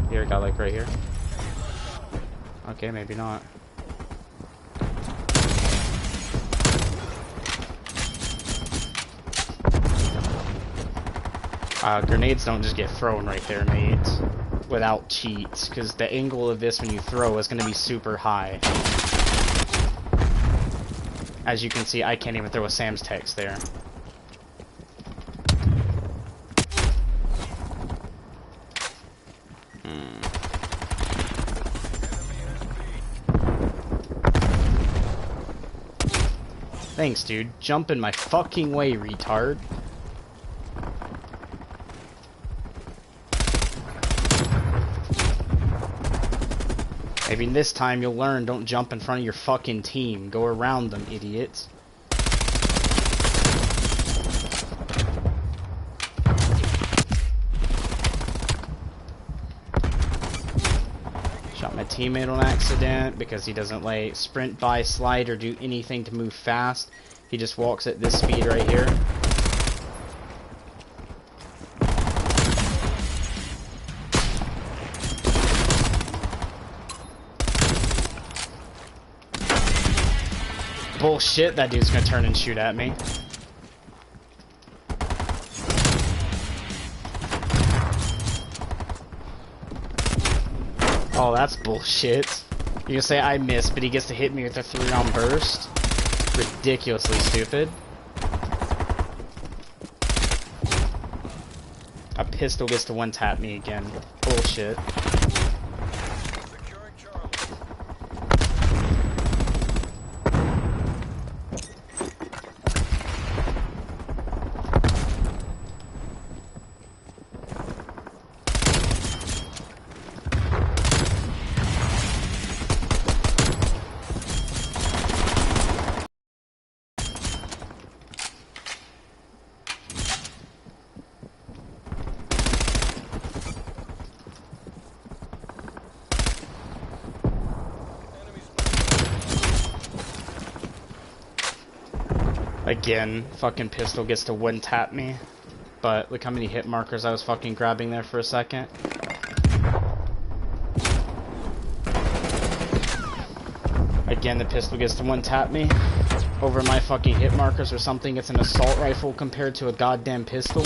Here, got like right here. Okay, maybe not. Grenades don't just get thrown right there, mates, without cheats, because the angle of this when you throw is going to be super high. As you can see, I can't even throw a Sam's text there. Thanks, dude. Jump in my fucking way, retard. Maybe this time you'll learn, don't jump in front of your fucking team. Go around them, idiots. Shot my teammate on accident because he doesn't like sprint by, slide, or do anything to move fast. He just walks at this speed right here. Bullshit, that dude's gonna turn and shoot at me. Oh, that's bullshit. You're gonna say I missed, but he gets to hit me with a 3-round burst? Ridiculously stupid. A pistol gets to one-tap me again. Bullshit. Securing Charlie. Again, fucking pistol gets to one-tap me. But look how many hit markers I was fucking grabbing there for a second. Again, the pistol gets to one-tap me over my fucking hit markers or something. It's an assault rifle compared to a goddamn pistol.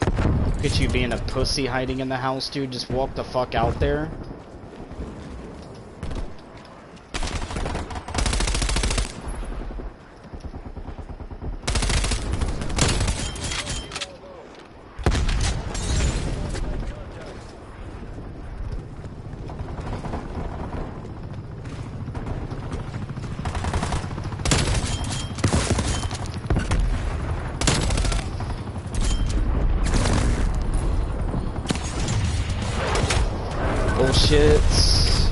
Look at you being a pussy hiding in the house, dude. Just walk the fuck out there. Bullshit.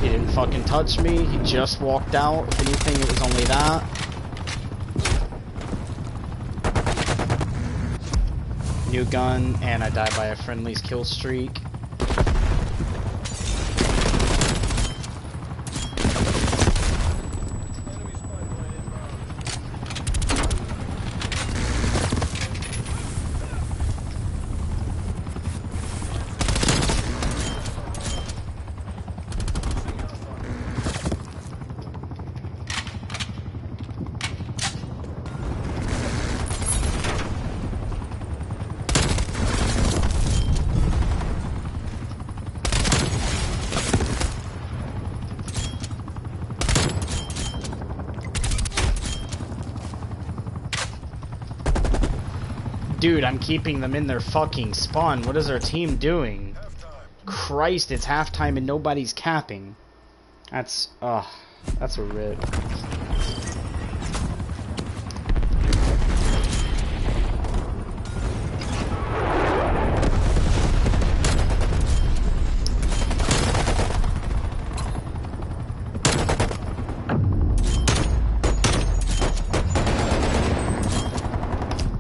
He didn't fucking touch me. He just walked out. If anything, it was only that. New gun, and I died by a friendly's kill streak. Enemy spy plane Dude, I'm keeping them in their fucking spawn. What is our team doing? Christ, it's halftime and nobody's capping. That's a rip.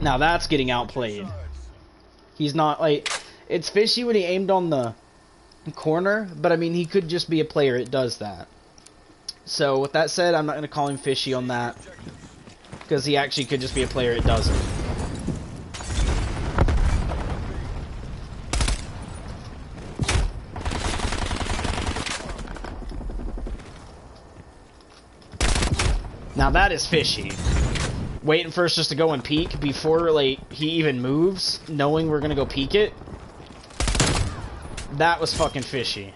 Now that's getting outplayed. He's not like... It's fishy when he aimed on the corner, but I mean, he could just be a player. It does that. So with that said, I'm not going to call him fishy on that. Because he actually could just be a player. It doesn't. Now that is fishy. Waiting for us just to go and peek before, like, he even moves, knowing we're gonna go peek it. That was fucking fishy.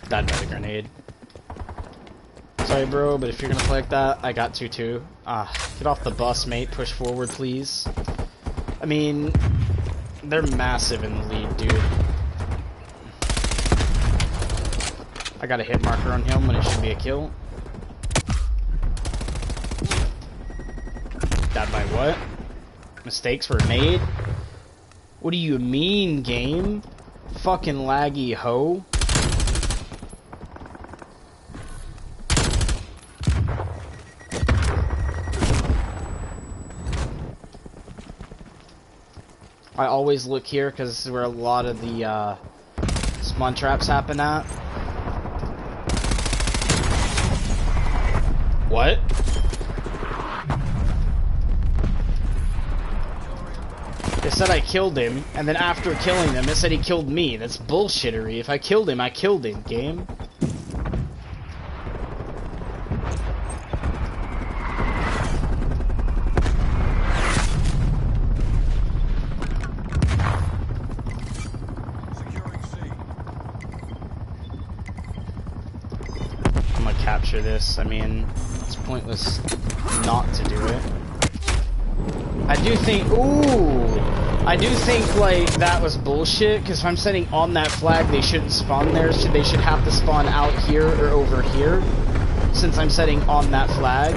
Died by the grenade. Sorry, bro, but if you're gonna play like that, I got to too. Get off the bus, mate. Push forward, please. I mean, they're massive in the lead, dude. I got a hit marker on him when it should be a kill. Died by what? Mistakes were made? What do you mean, game? Fucking laggy hoe. I always look here because this is where a lot of the spawn traps happen at. What? It said I killed him, and then after killing them, it said he killed me. That's bullshittery. If I killed him, I killed him, game. Capture this. I mean, it's pointless not to do it. I do think, like, that was bullshit, because if I'm setting on that flag, they shouldn't spawn there, so they should have to spawn out here or over here, since I'm setting on that flag.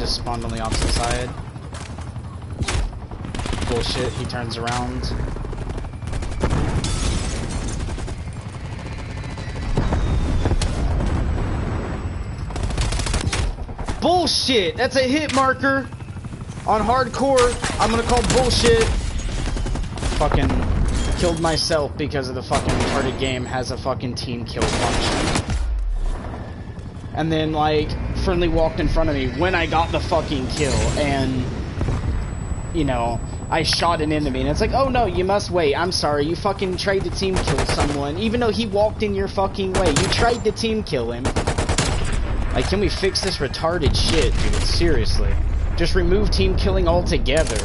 Spawned on the opposite side. Bullshit, he turns around. Bullshit! That's a hit marker! On hardcore, I'm gonna call bullshit. Fucking killed myself because of the fucking retarded game has a fucking team kill function. And then, like, friendly walked in front of me when I got the fucking kill, and, you know, I shot an enemy, and it's like, oh no, you must wait, I'm sorry, you fucking tried to team kill someone, even though he walked in your fucking way, you tried to team kill him. Like, can we fix this retarded shit, dude, seriously. Just remove team killing altogether.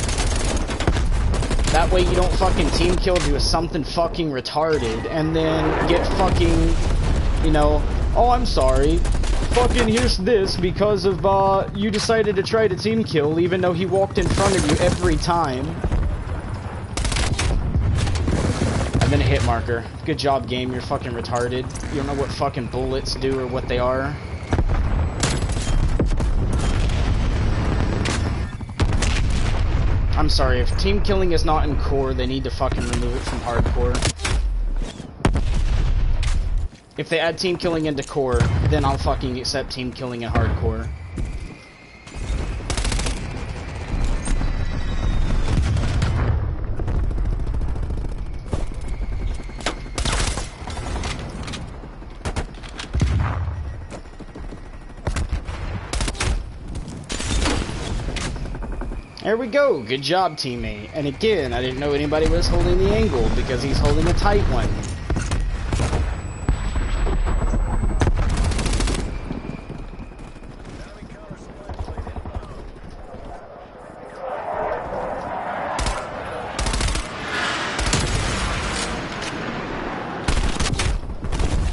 That way you don't fucking team kill with something fucking retarded, and then get fucking, you know, oh, I'm sorry. Fucking here's this because of, you decided to try to team kill even though he walked in front of you every time. And then a hit marker. Good job, game. You're fucking retarded. You don't know what fucking bullets do or what they are. I'm sorry, if team killing is not in core, they need to fucking remove it from hardcore. If they add team killing into core, then I'll fucking accept team killing in hardcore. There we go, good job, teammate. And again, I didn't know anybody was holding the angle because he's holding a tight one.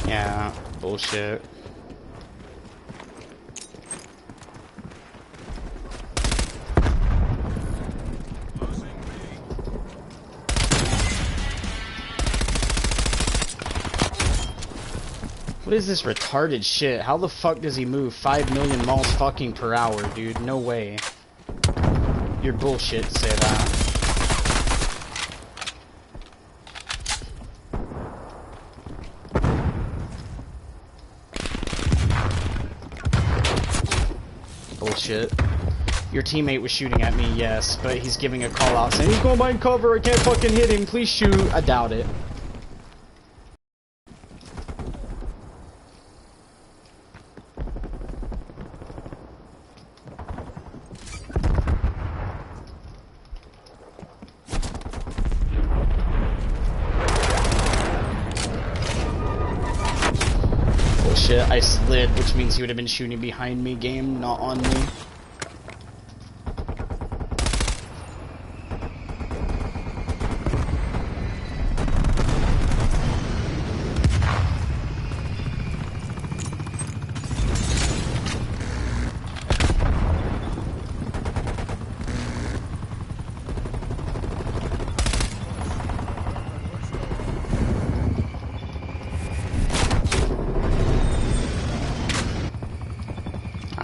Yeah, bullshit. What is this retarded shit? How the fuck does he move 5 million miles fucking per hour, dude? No way. You're bullshit to say that. Bullshit. Your teammate was shooting at me, yes, but he's giving a call out saying, he's going behind cover, I can't fucking hit him, please shoot. I doubt it. shit, I slid, which means he would have been shooting behind me game, not on me.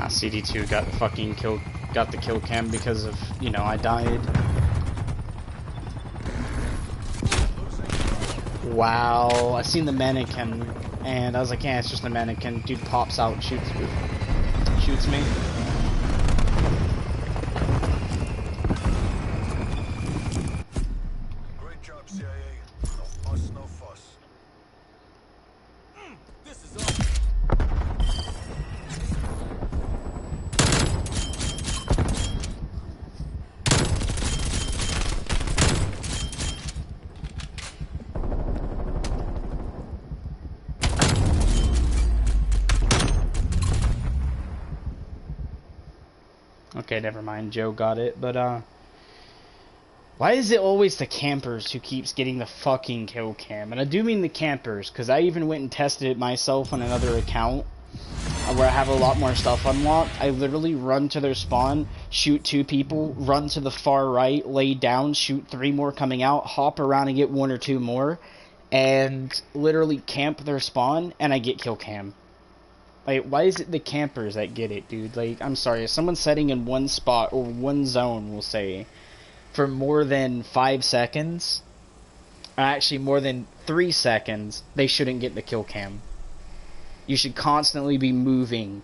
CD2 got the fucking kill, got the kill cam because of, you know, I died. Wow, I seen the mannequin, and I was like, yeah, it's just a mannequin. Dude pops out, shoots me. Great job, CIA. No fuss, no fuss. This is all. Okay, never mind, Joe got it, but why is it always the campers who keeps getting the fucking kill cam? And I do mean the campers, because I even went and tested it myself on another account, where I have a lot more stuff unlocked. I literally run to their spawn, shoot 2 people, run to the far right, lay down, shoot 3 more coming out, hop around and get 1 or 2 more, and literally camp their spawn, and I get kill cam. Like, why is it the campers that get it, dude? Like, I'm sorry, if someone's setting in one spot, or one zone, we'll say, for more than 5 seconds, or actually more than 3 seconds, they shouldn't get the kill cam. You should constantly be moving.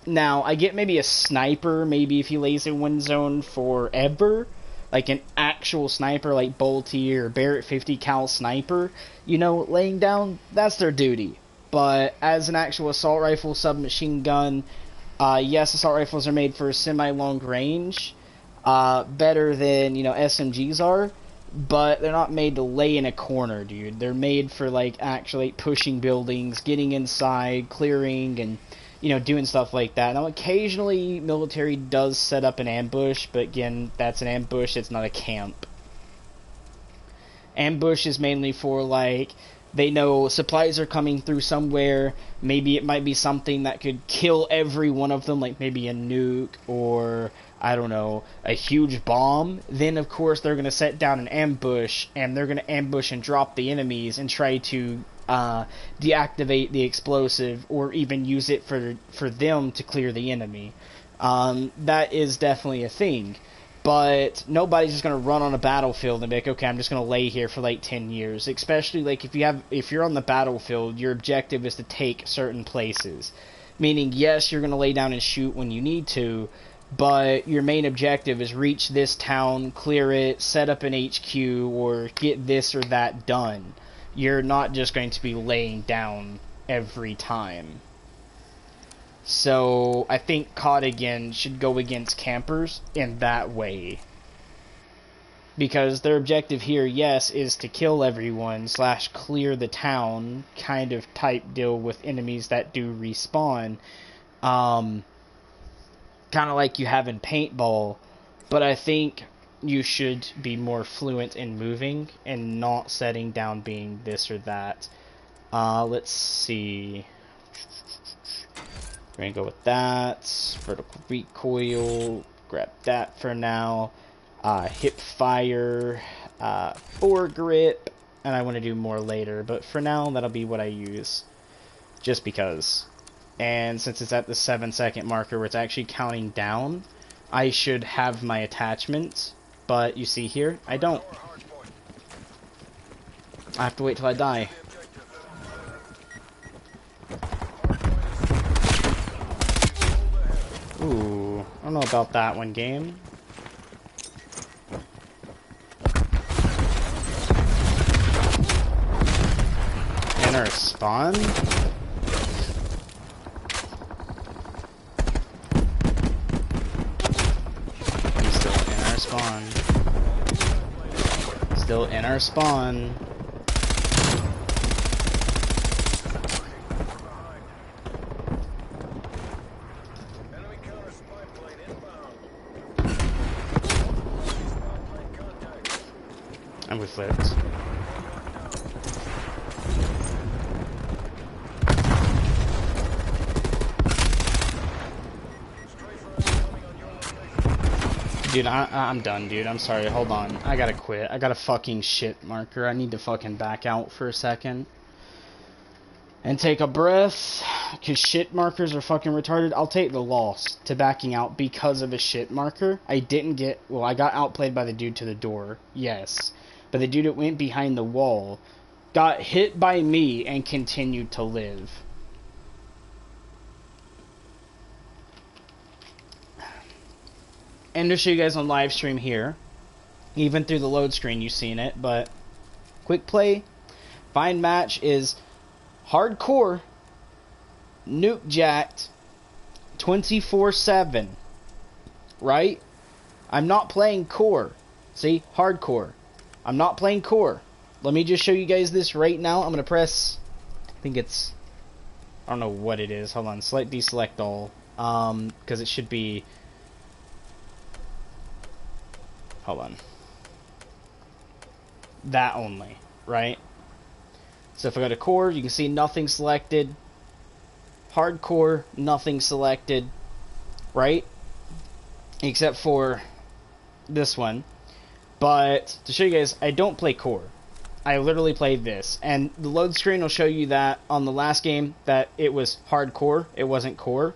Now, I get maybe a sniper, maybe if he lays in one zone forever, like an actual sniper like Bolty or Barrett 50 cal sniper, you know, laying down, that's their duty. But as an actual assault rifle, submachine gun, yes, assault rifles are made for semi-long range, better than, you know, SMGs are, but they're not made to lay in a corner, dude. They're made for, like, actually pushing buildings, getting inside, clearing, and, you know, doing stuff like that. Now, occasionally, military does set up an ambush, but again, that's an ambush, it's not a camp. Ambush is mainly for, like, they know supplies are coming through somewhere. Maybe it might be something that could kill every one of them, like maybe a nuke or, I don't know, a huge bomb. Then, of course, they're going to set down an ambush, and they're going to ambush and drop the enemies and try to deactivate the explosive or even use it for them to clear the enemy. That is definitely a thing. But nobody's just gonna run on a battlefield and be like, okay, I'm just gonna lay here for like 10 years. Especially like if you're on the battlefield, your objective is to take certain places. Meaning, yes, you're gonna lay down and shoot when you need to, but your main objective is reach this town, clear it, set up an HQ, or get this or that done. You're not just going to be laying down every time. So, I think COD again should go against campers in that way. Because their objective here, yes, is to kill everyone / clear the town, kind of type deal with enemies that do respawn. Kind of like you have in paintball. But I think you should be more fluent in moving and not setting down being this or that. Let's see. We're going to go with that. Vertical recoil. Grab that for now. Hip fire. Foregrip. And I want to do more later. But for now, that'll be what I use. Just because. And since it's at the 7-second marker where it's actually counting down, I should have my attachments. But you see here, I don't. I have to wait till I die. Ooh, I don't know about that one, game. Enter spawn? He's still in our spawn. Still in our spawn. we flipped. Dude, I'm done, dude. I'm sorry. Hold on. I gotta quit. I got a fucking shit marker. I need to fucking back out for a second. And take a breath. Because shit markers are fucking retarded. I'll take the loss to backing out because of a shit marker. I didn't get... Well, I got outplayed by the dude to the door. Yes. But the dude that went behind the wall got hit by me and continued to live. And to show you guys on live stream here, even through the load screen you've seen it, but quick play, find match is hardcore, nuke jacked, 24/7, right? I'm not playing core, see, hardcore. I'm not playing core. Let me just show you guys this right now. I'm going to press, I think it's, I don't know what it is, hold on, select deselect all, because it should be, hold on. That only, right? So if I go to core, you can see nothing selected. Hardcore, nothing selected, right? Except for this one. But to show you guys, I don't play core. I literally played this. And the load screen will show you that on the last game that it was hardcore. It wasn't core.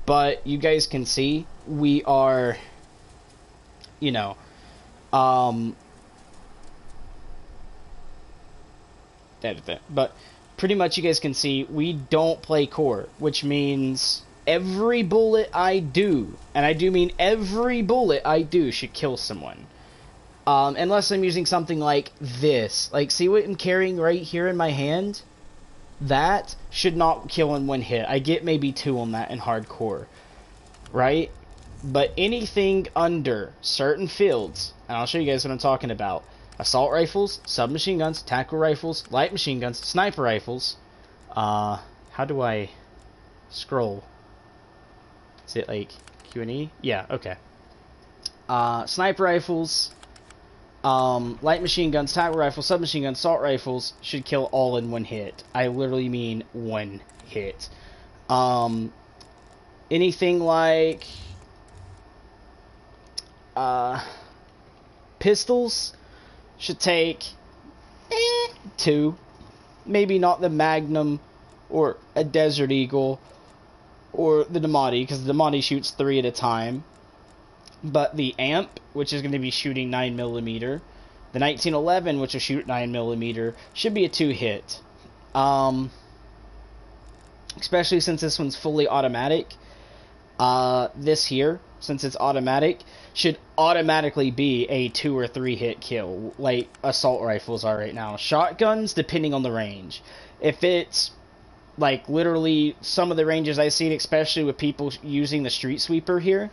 But you guys can see we are, you know, but pretty much you guys can see we don't play core, which means every bullet I do, and I do mean every bullet I do, should kill someone. Unless I'm using something like this. Like, see what I'm carrying right here in my hand? That should not kill in one hit. I get maybe 2 on that in hardcore, right? But anything under certain fields, and I'll show you guys what I'm talking about. Assault rifles, submachine guns, tactical rifles, light machine guns, sniper rifles. How do I scroll? Is it like Q and E? Yeah, okay. Sniper rifles, light machine guns, tactical rifles, submachine guns, assault rifles should kill all in one hit. I literally mean one hit. Anything like pistols should take 2, maybe not the Magnum or a Desert Eagle or the Damati, because the Damati shoots 3 at a time, but the AMP, which is going to be shooting 9mm, the 1911, which will shoot 9mm, should be a 2-hit, especially since this one's fully automatic. This here, since it's automatic, should automatically be a 2 or 3 hit kill, like assault rifles are right now. Shotguns, depending on the range. If it's, like, literally some of the ranges I've seen, especially with people using the street sweeper here,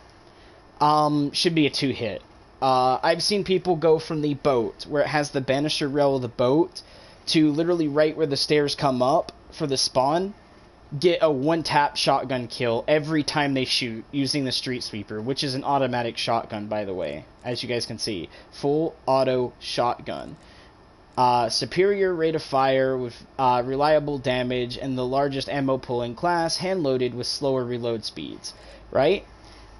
should be a 2 hit. I've seen people go from the boat, where it has the banister rail of the boat, to literally right where the stairs come up for the spawn, get a 1-tap shotgun kill every time they shoot using the street sweeper, which is an automatic shotgun, by the way, as you guys can see. Full auto shotgun. Superior rate of fire with reliable damage and the largest ammo pool in class, hand loaded with slower reload speeds, right?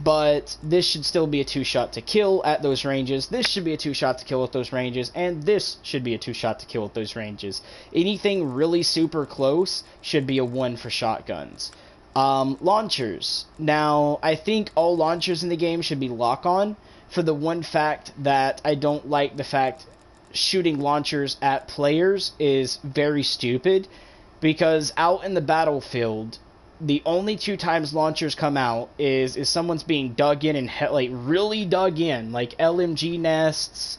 But this should still be a 2-shot to kill at those ranges. This should be a 2-shot to kill at those ranges. And this should be a 2-shot to kill at those ranges. Anything really super close should be a 1 for shotguns. Launchers. Now, I think all launchers in the game should be lock-on, for the one fact that I don't like the fact shooting launchers at players is very stupid. Because out in the battlefield, the only 2 times launchers come out is someone's being dug in and like really dug in, like LMG nests,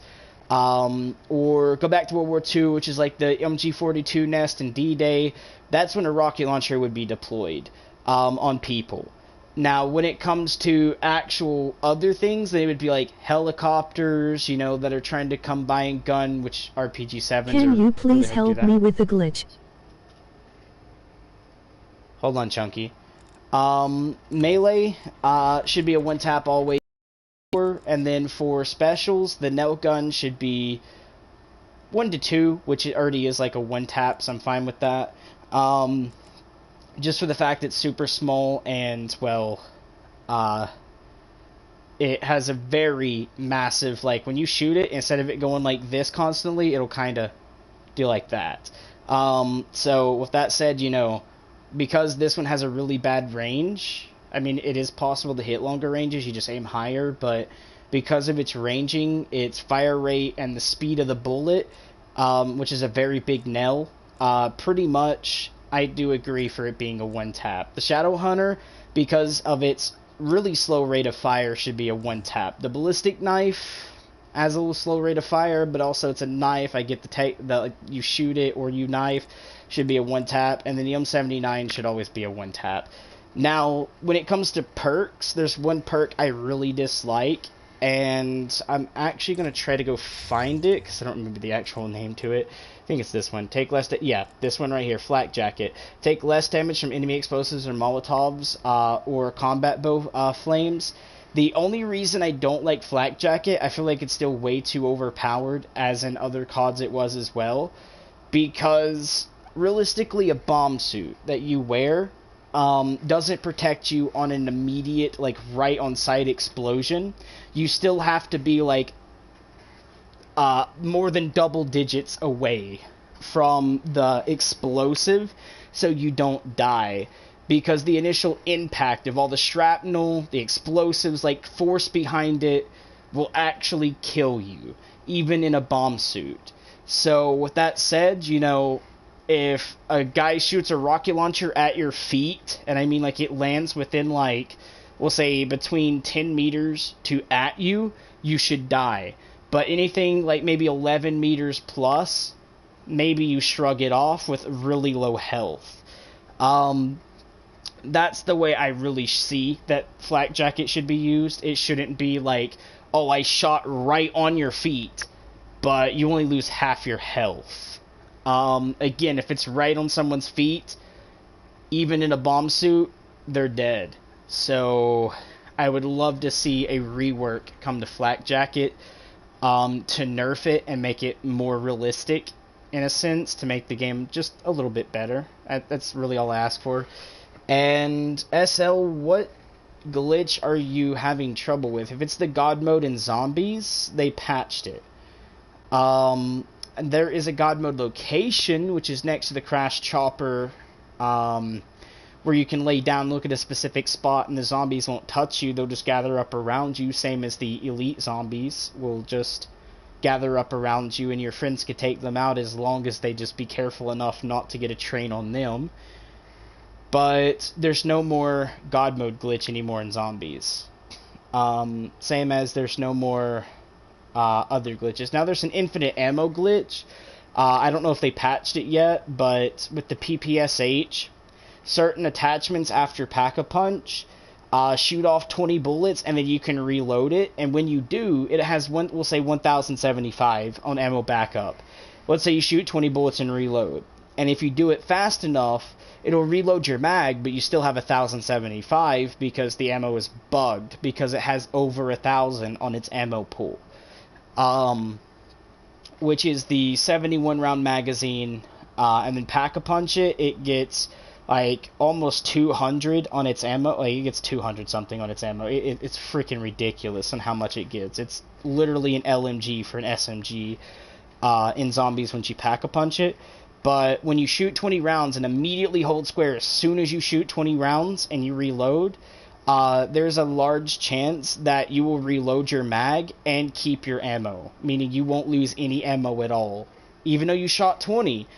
or go back to World War II, which is like the MG42 nest in D-Day. That's when a rocket launcher would be deployed on people. Now, when it comes to actual other things, they would be like helicopters, you know, that are trying to come by and gun, which RPG-7s Can you please help me with the glitch? Hold on, Chunky. Melee should be a 1-tap always. And then for specials, the nail gun should be 1 to 2, which it already is like a one tap, so I'm fine with that. Just for the fact it's super small and, well, it has a very massive, like, when you shoot it, instead of it going like this constantly, it'll kind of do like that. So with that said, you know, because this one has a really bad range, I mean, it is possible to hit longer ranges, you just aim higher, but because of its ranging, its fire rate, and the speed of the bullet, which is a very big nell, pretty much, I do agree for it being a one-tap. The Shadow Hunter, because of its really slow rate of fire, should be a one-tap. The Ballistic Knife has a little slow rate of fire, but also it's a knife. I get you shoot it or you knife, should be a one-tap, and then the M79 should always be a one-tap. Now, when it comes to perks, there's one perk I really dislike, and I'm actually going to try to go find it, because I don't remember the actual name to it. I think it's this one. Take less yeah, this one right here, Flak Jacket. Take less damage from enemy explosives or Molotovs, or combat bow flames. The only reason I don't like Flak Jacket, I feel like it's still way too overpowered, as in other CODs it was as well, because realistically a bomb suit that you wear doesn't protect you on an immediate, like, right on sight explosion. You still have to be, like, more than double digits away from the explosive so you don't die. Because the initial impact of all the shrapnel, the explosives, like, force behind it, will actually kill you, even in a bomb suit. So, with that said, you know, if a guy shoots a rocket launcher at your feet, and I mean, like, it lands within, like, we'll say between 10 meters to at you, you should die. But anything like maybe 11 meters plus, maybe you shrug it off with really low health. That's the way I really see that Flak Jacket should be used. It shouldn't be like, oh, I shot right on your feet, but you only lose half your health. Again, if it's right on someone's feet, even in a bomb suit, they're dead. So, I would love to see a rework come to Flak Jacket, to nerf it and make it more realistic, in a sense, to make the game just a little bit better. That's really all I ask for. And, SL, what glitch are you having trouble with? If it's the God mode in zombies, they patched it. There is a God mode location, which is next to the Crash Chopper, where you can lay down, look at a specific spot, and the zombies won't touch you. They'll just gather up around you, same as the elite zombies will just gather up around you, and your friends could take them out as long as they just be careful enough not to get a train on them. But there's no more God mode glitch anymore in zombies. Same as there's no more other glitches. Now there's an infinite ammo glitch. I don't know if they patched it yet, but with the PPSH, certain attachments after Pack-a-Punch shoot off 20 bullets, and then you can reload it. And when you do, it has we'll say 1075 on ammo backup. Let's say you shoot 20 bullets and reload. And if you do it fast enough, it'll reload your mag, but you still have 1075 because the ammo is bugged, because it has over 1,000 on its ammo pool. Which is the 71 round magazine, and then Pack-a-Punch it gets like almost 200 on its ammo. Like, it gets 200 something on its ammo. It's freaking ridiculous on how much it gets. It's literally an LMG for an SMG in zombies when you Pack-a-Punch it. But when you shoot 20 rounds and immediately hold square as soon as you shoot 20 rounds and you reload, there's a large chance that you will reload your mag and keep your ammo, meaning you won't lose any ammo at all. Even though you shot 20,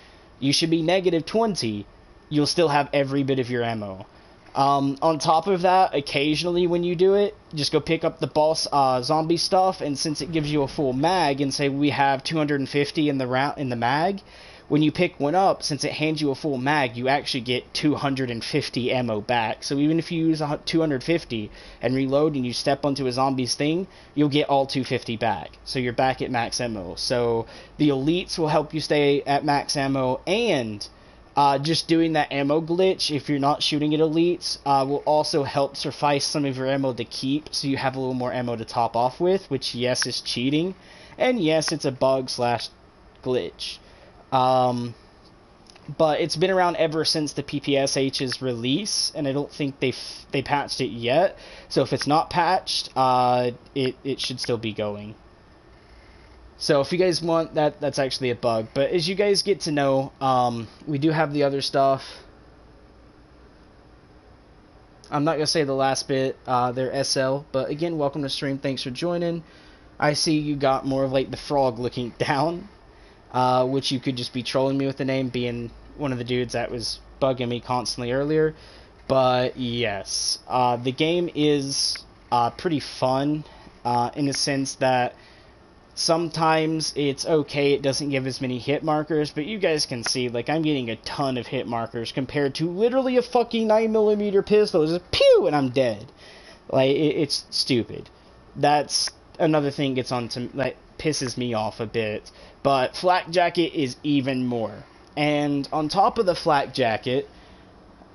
you should be negative 20, you'll still have every bit of your ammo. On top of that, occasionally when you do it, just go pick up the boss zombie stuff, and since it gives you a full mag, and say we have 250 in the mag, when you pick one up, since it hands you a full mag, you actually get 250 ammo back. So even if you use 250 and reload and you step onto a zombie's thing, you'll get all 250 back. So you're back at max ammo. So the elites will help you stay at max ammo, and just doing that ammo glitch, if you're not shooting at elites, will also help suffice some of your ammo to keep, so you have a little more ammo to top off with, which, yes, is cheating. And yes, it's a bug slash glitch. But it's been around ever since the PPSH's release, and I don't think they patched it yet. So if it's not patched, it should still be going. So if you guys want that, that's actually a bug. But as you guys get to know, we do have the other stuff. I'm not going to say the last bit, they're SL. But again, welcome to stream. Thanks for joining. I see you got more of like the frog looking down. Which you could just be trolling me with the name, being one of the dudes that was bugging me constantly earlier. But yes, the game is pretty fun in the sense that sometimes it's okay, it doesn't give as many hit markers, but you guys can see, like, I'm getting a ton of hit markers compared to literally a fucking 9mm pistol. It's just pew, and I'm dead. Like, it's stupid. That's another thing gets on to, like, pisses me off a bit. But Flak Jacket is even more. And on top of the Flak Jacket,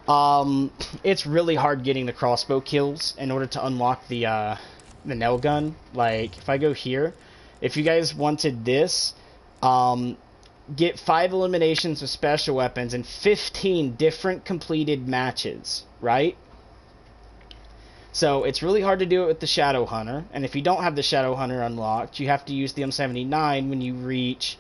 it's really hard getting the crossbow kills in order to unlock the nail gun. Like, if I go here, if you guys wanted this, get 5 eliminations of special weapons and 15 different completed matches, right? So it's really hard to do it with the Shadow Hunter, and if you don't have the Shadow Hunter unlocked, you have to use the M79 when you reach,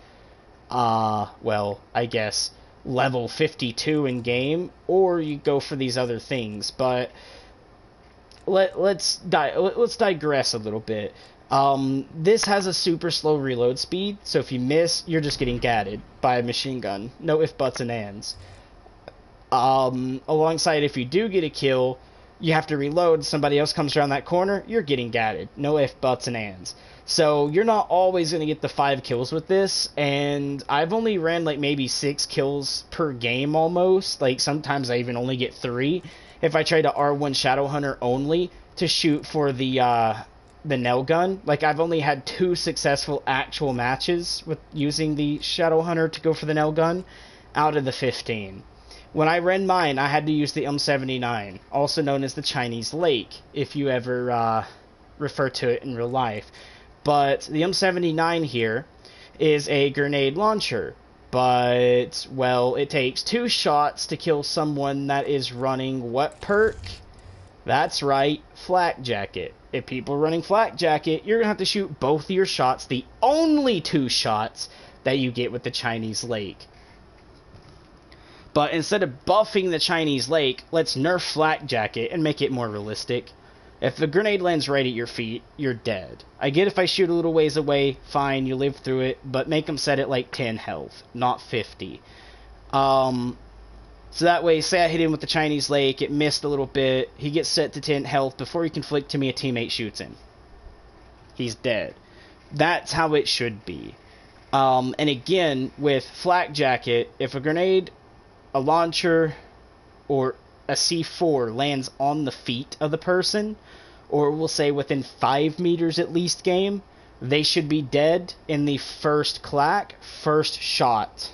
well, I guess, level 52 in game, or you go for these other things. But let's digress a little bit. This has a super slow reload speed, so if you miss, you're just getting gatted by a machine gun. No ifs, buts, and ands. Alongside, if you do get a kill, you have to reload, somebody else comes around that corner, you're getting gatted. No ifs, buts, and ands. So you're not always going to get the 5 kills with this, and I've only ran like maybe 6 kills per game almost. Like sometimes I even only get 3 if I try to R1 Shadow Hunter only to shoot for the nail gun. Like I've only had 2 successful actual matches with using the Shadow Hunter to go for the nail gun out of the 15. When I ran mine, I had to use the M79, also known as the Chinese Lake, if you ever refer to it in real life. But the M79 here is a grenade launcher, but, well, it takes 2 shots to kill someone that is running what perk? That's right, Flak Jacket. If people are running Flak Jacket, you're going to have to shoot both of your shots, the only 2 shots that you get with the Chinese Lake. But instead of buffing the Chinese Lake, let's nerf Flak Jacket and make it more realistic. If the grenade lands right at your feet, you're dead. I get if I shoot a little ways away, fine, you live through it, but make them set it like 10 health, not 50. So that way, say I hit him with the Chinese Lake, it missed a little bit, he gets set to 10 health, before he can flick to me, a teammate shoots him. He's dead. That's how it should be. And again, with Flak Jacket, if a grenade, a launcher, or a C4 lands on the feet of the person, or we'll say within 5 meters at least game, they should be dead in the first clack, first shot.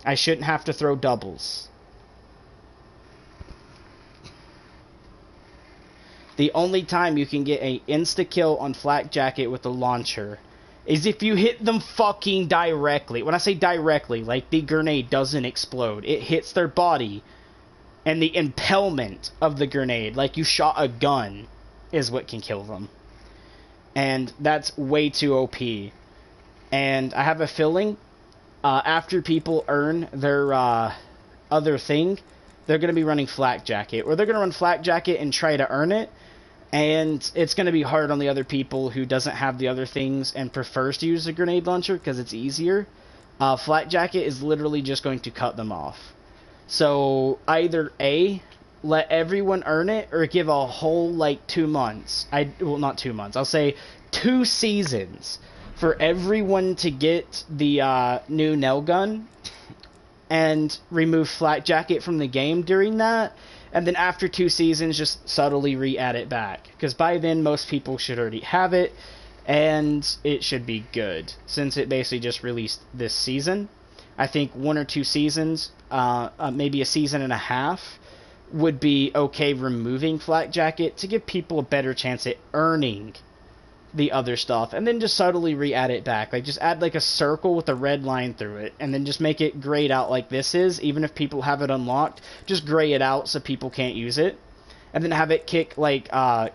I shouldn't have to throw doubles. The only time you can get a insta-kill on Flak Jacket with a launcher is if you hit them fucking directly. When I say directly, like the grenade doesn't explode. It hits their body, and the impalement of the grenade, like you shot a gun, is what can kill them. And that's way too OP. And I have a feeling, after people earn their other thing, they're going to be running Flak Jacket. Or they're going to run Flak Jacket and try to earn it. And it's going to be hard on the other people who doesn't have the other things and prefers to use a grenade launcher because it's easier. Flak Jacket is literally just going to cut them off. So either A, let everyone earn it, or give a whole, like, 2 months. Well, not 2 months. I'll say 2 seasons for everyone to get the new nail gun and remove Flak Jacket from the game during that. And then after 2 seasons, just subtly re-add it back. Because by then, most people should already have it. And it should be good. Since it basically just released this season. I think 1 or 2 seasons, maybe a season and a half, would be okay removing Flak Jacket to give people a better chance at earning the other stuff, and then just subtly re-add it back. Like, just add like a circle with a red line through it, and then just make it grayed out like this is, even if people have it unlocked. Just gray it out so people can't use it. And then have it kick, like,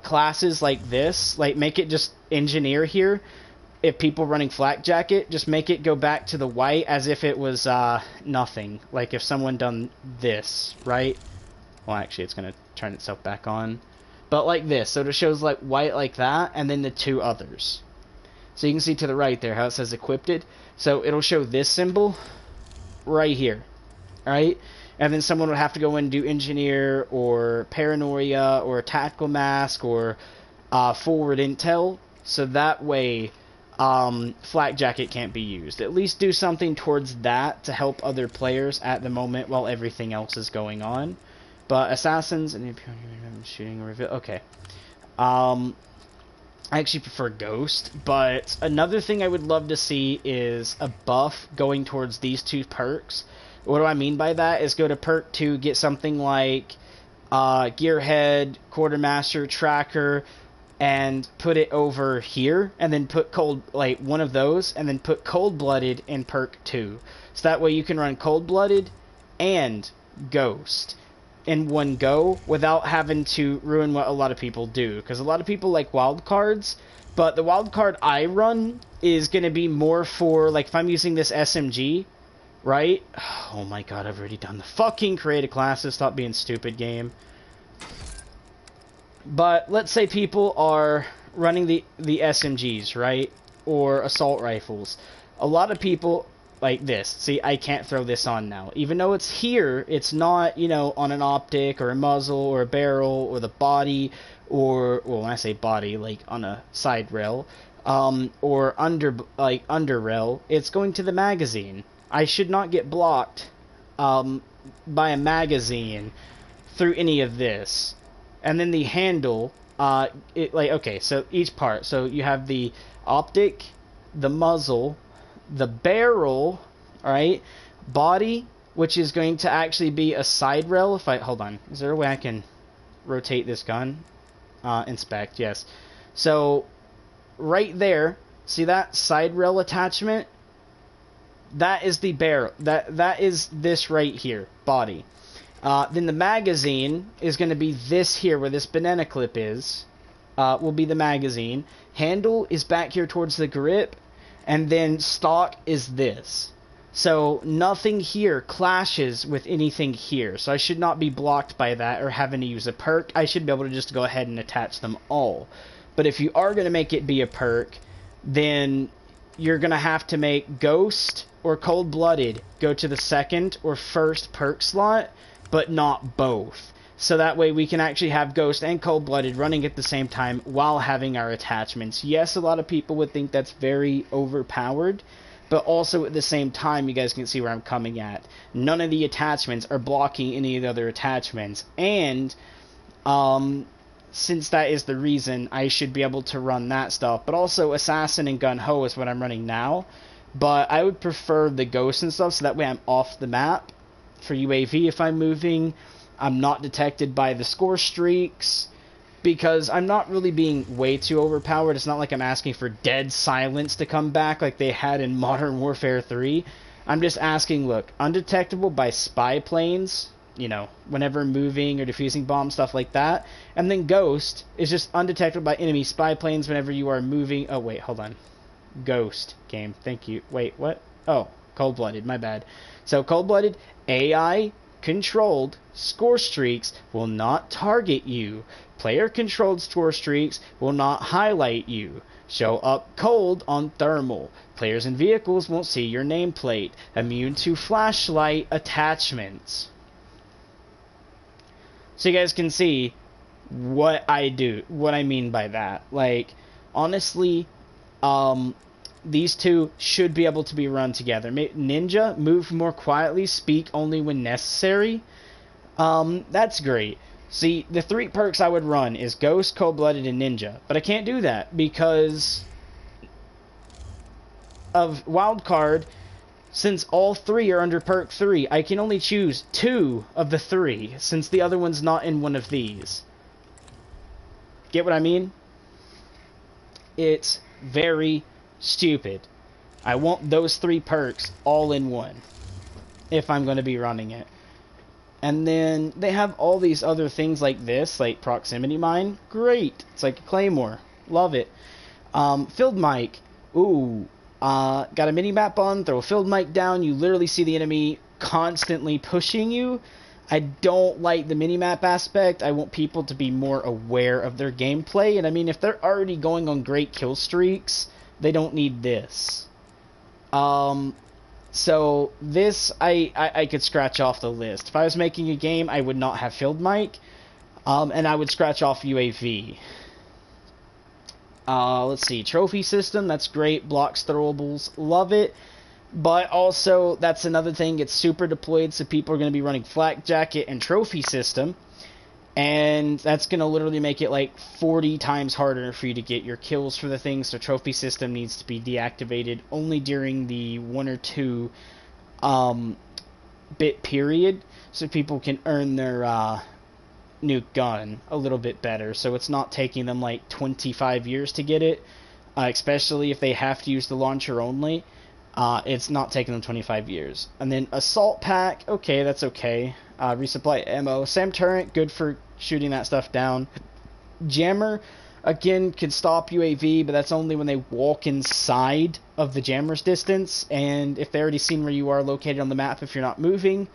classes like this. Like, make it just engineer here. If people running Flak Jacket, just make it go back to the white as if it was, nothing. Like, if someone done this, right? Well, actually, it's gonna turn itself back on. But like this, so it shows like white like that, and then the two others. So you can see to the right there how it says equipped. So it'll show this symbol right here, right? And then someone would have to go in and do engineer or paranoia or tactical mask or forward intel. So that way, Flak Jacket can't be used. At least do something towards that to help other players at the moment while everything else is going on. But assassins and shooting a reveal. Okay. I actually prefer Ghost, but another thing I would love to see is a buff going towards these two perks. What do I mean by that? Is go to perk 2, get something like Gearhead, Quartermaster, Tracker, and put it over here, and then put one of those, and then put Cold-Blooded in perk 2. So that way you can run Cold-Blooded and Ghost in one go without having to ruin what a lot of people do, because a lot of people like wild cards, but the wild card I run is going to be more for, like, if I'm using this SMG, right? Oh my god, I've already done the fucking creative classes. Stop being stupid, game. But let's say people are running the SMGs, right? Or assault rifles. A lot of people like this. See, I can't throw this on now. Even though it's here, it's not, you know, on an optic or a muzzle or a barrel or the body or, well, when I say body, like on a side rail, or under rail, it's going to the magazine. I should not get blocked by a magazine through any of this. And then the handle, okay, so each part. So you have the optic, the muzzle, the barrel, alright, body, which is going to actually be a side rail. Hold on, is there a way I can rotate this gun? Inspect, yes. So, right there, see that side rail attachment? That is the barrel, that is this right here, body. Then the magazine is going to be this here, where this banana clip is, will be the magazine. Handle is back here towards the grip. And then stock is this. So nothing here clashes with anything here. So I should not be blocked by that or having to use a perk. I should be able to just go ahead and attach them all. But if you are going to make it be a perk, then you're going to have to make Ghost or Cold-Blooded go to the second or first perk slot, but not both. So that way we can actually have Ghost and Cold-Blooded running at the same time while having our attachments. Yes, a lot of people would think that's very overpowered, but also at the same time, you guys can see where I'm coming at. None of the attachments are blocking any of the other attachments. And, since that is the reason, I should be able to run that stuff. But also, Assassin and Gun Ho is what I'm running now. But I would prefer the Ghost and stuff, so that way I'm off the map for UAV if I'm moving. I'm not detected by the score streaks, because I'm not really being way too overpowered. It's not like I'm asking for dead silence to come back like they had in Modern Warfare 3. I'm just asking, look, undetectable by spy planes, you know, whenever moving or defusing bombs, stuff like that. And then Ghost is just undetectable by enemy spy planes whenever you are moving. Oh, wait, hold on. Ghost game, thank you. Wait, what? Oh, Cold-Blooded, my bad. So Cold-Blooded, AI controlled score streaks will not target you. Player controlled score streaks will not highlight you. Show up cold on thermal. Players and vehicles won't see your nameplate. Immune to flashlight attachments. So you guys can see what I do, what I mean by that. Like, honestly, these two should be able to be run together. Ninja, move more quietly, speak only when necessary. That's great. See, the 3 perks I would run is Ghost, Cold-Blooded, and Ninja. But I can't do that because of Wildcard. Since all 3 are under perk 3, I can only choose 2 of the 3, since the other one's not in one of these. Get what I mean? It's very stupid. I want those 3 perks all in one if I'm going to be running it. And then they have all these other things like this, like proximity mine. Great. It's like a claymore. Love it. Field mic. Ooh. Got a mini map on, throw a field mic down, you literally see the enemy constantly pushing you. I don't like the minimap aspect. I want people to be more aware of their gameplay. And I mean, if they're already going on great kill streaks, they don't need this. So this, I could scratch off the list. If I was making a game, I would not have field mic. And I would scratch off UAV. Let's see. Trophy system, that's great. Blocks, throwables, love it. But also, that's another thing, it's super deployed, so people are going to be running flak jacket and trophy system, and that's going to literally make it like 40 times harder for you to get your kills for the thing, so trophy system needs to be deactivated only during the 1 or 2 bit period, so people can earn their nuke gun a little bit better, so it's not taking them like 25 years to get it, especially if they have to use the launcher only. It's not taking them 25 years. And then assault pack, okay, that's okay. Resupply ammo. SAM turret, good for shooting that stuff down. Jammer, again, could stop UAV, but that's only when they walk inside of the jammer's distance. And if they already seen where you are located on the map, if you're not moving,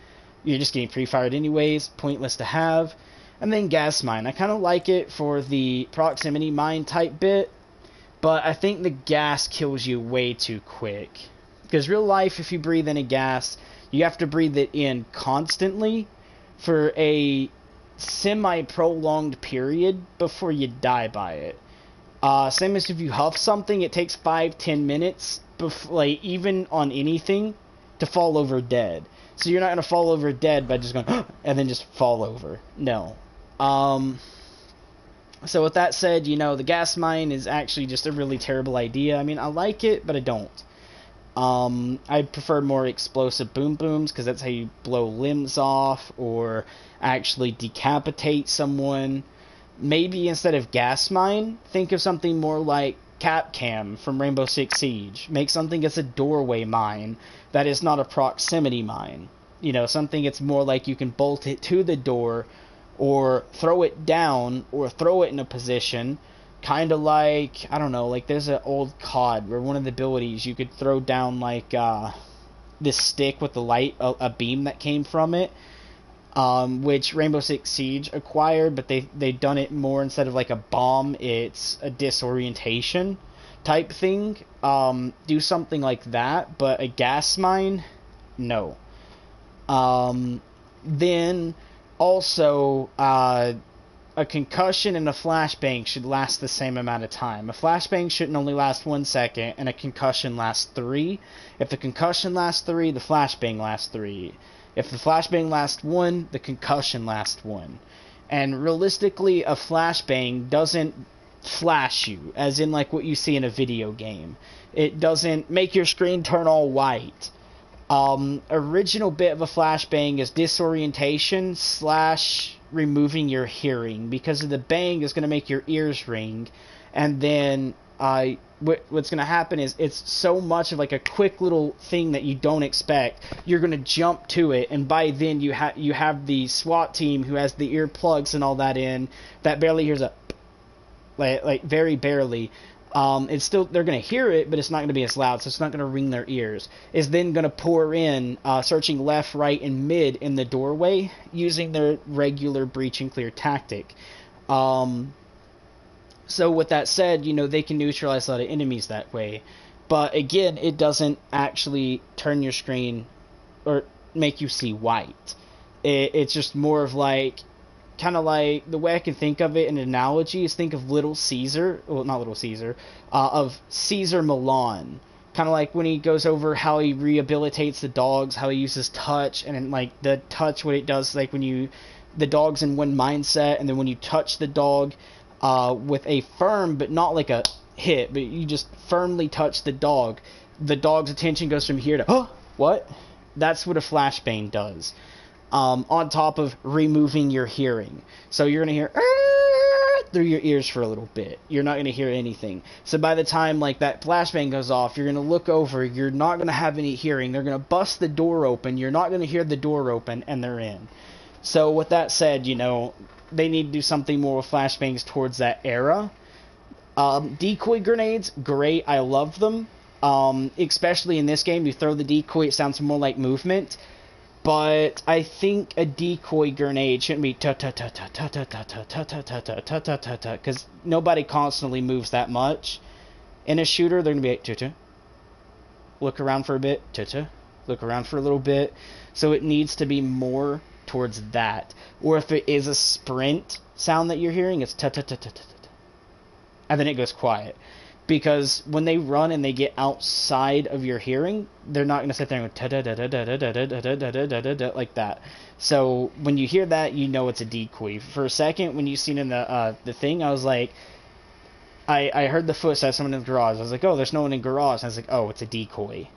you're just getting pre-fired anyways. Pointless to have. And then gas mine. I kind of like it for the proximity mine type bit, but I think the gas kills you way too quick. Because real life, if you breathe in a gas, you have to breathe it in constantly for a semi-prolonged period before you die by it. Same as if you huff something, it takes 5-10 minutes, like even on anything, to fall over dead. So you're not going to fall over dead by just going, and then just fall over. No. So with that said, you know, the gas mine is actually just a really terrible idea. I mean, I like it, but I don't. I prefer more explosive boom booms, because that's how you blow limbs off, or actually decapitate someone. Maybe instead of gas mine, think of something more like cap cam from Rainbow Six Siege. Make something that's a doorway mine, that is not a proximity mine. You know, something that's more like you can bolt it to the door, or throw it down, or throw it in a position. Kind of like, I don't know, like there's an old COD where one of the abilities you could throw down like this stick with the light, a beam that came from it, which Rainbow Six Siege acquired, but they've done it more instead of like a bomb, it's a disorientation type thing. Do something like that, but a gas mine, no. Then also, a concussion and a flashbang should last the same amount of time. A flashbang shouldn't only last 1 second, and a concussion lasts 3. If the concussion lasts 3, the flashbang lasts 3. If the flashbang lasts 1, the concussion lasts 1. And realistically, a flashbang doesn't flash you, as in like what you see in a video game. It doesn't make your screen turn all white. Original bit of a flashbang is disorientation / removing your hearing, because of the bang is going to make your ears ring, and then what's going to happen is it's so much of like a quick little thing that you don't expect. You're going to jump to it, and by then you have the SWAT team who has the earplugs and all that in, that barely hears a like very barely. It's still, they're going to hear it, but it's not going to be as loud, so it's not going to ring their ears. Is then going to pour in, searching left, right, and mid in the doorway, using their regular breach and clear tactic. So with that said, you know, they can neutralize a lot of enemies that way. But again, it doesn't actually turn your screen or make you see white. It's just more of like, kind of like, the way I can think of it in an analogy is think of Little Caesar, well, not Little Caesar, of Caesar Milan. Kind of like when he goes over how he rehabilitates the dogs, how he uses touch, and then, like, the touch, what it does, like, when the dog's in one mindset, and then when you touch the dog with a firm, but not like a hit, but you just firmly touch the dog's attention goes from here to, oh, what? That's what a flashbang does. On top of removing your hearing. So you're going to hear, rip through your ears for a little bit. You're not going to hear anything. So by the time like that flashbang goes off, you're going to look over, you're not going to have any hearing. They're going to bust the door open, you're not going to hear the door open, and they're in. So with that said, you know, they need to do something more with flashbangs towards that era. Decoy grenades, great, I love them. Especially in this game, you throw the decoy, it sounds more like movement. But I think a decoy grenade shouldn't be because nobody constantly moves that much. In a shooter, they're gonna be like look around for a bit, look around for a little bit. So it needs to be more towards that. Or if it is a sprint sound that you're hearing, it's and then it goes quiet. Because when they run and they get outside of your hearing, they're not going to sit there and go like that. So when you hear that, you know it's a decoy. For a second, when you seen in the thing, I was like, I heard the footsteps, someone in the garage. I was like, oh, there's no one in the garage. And I was like, oh, it's a decoy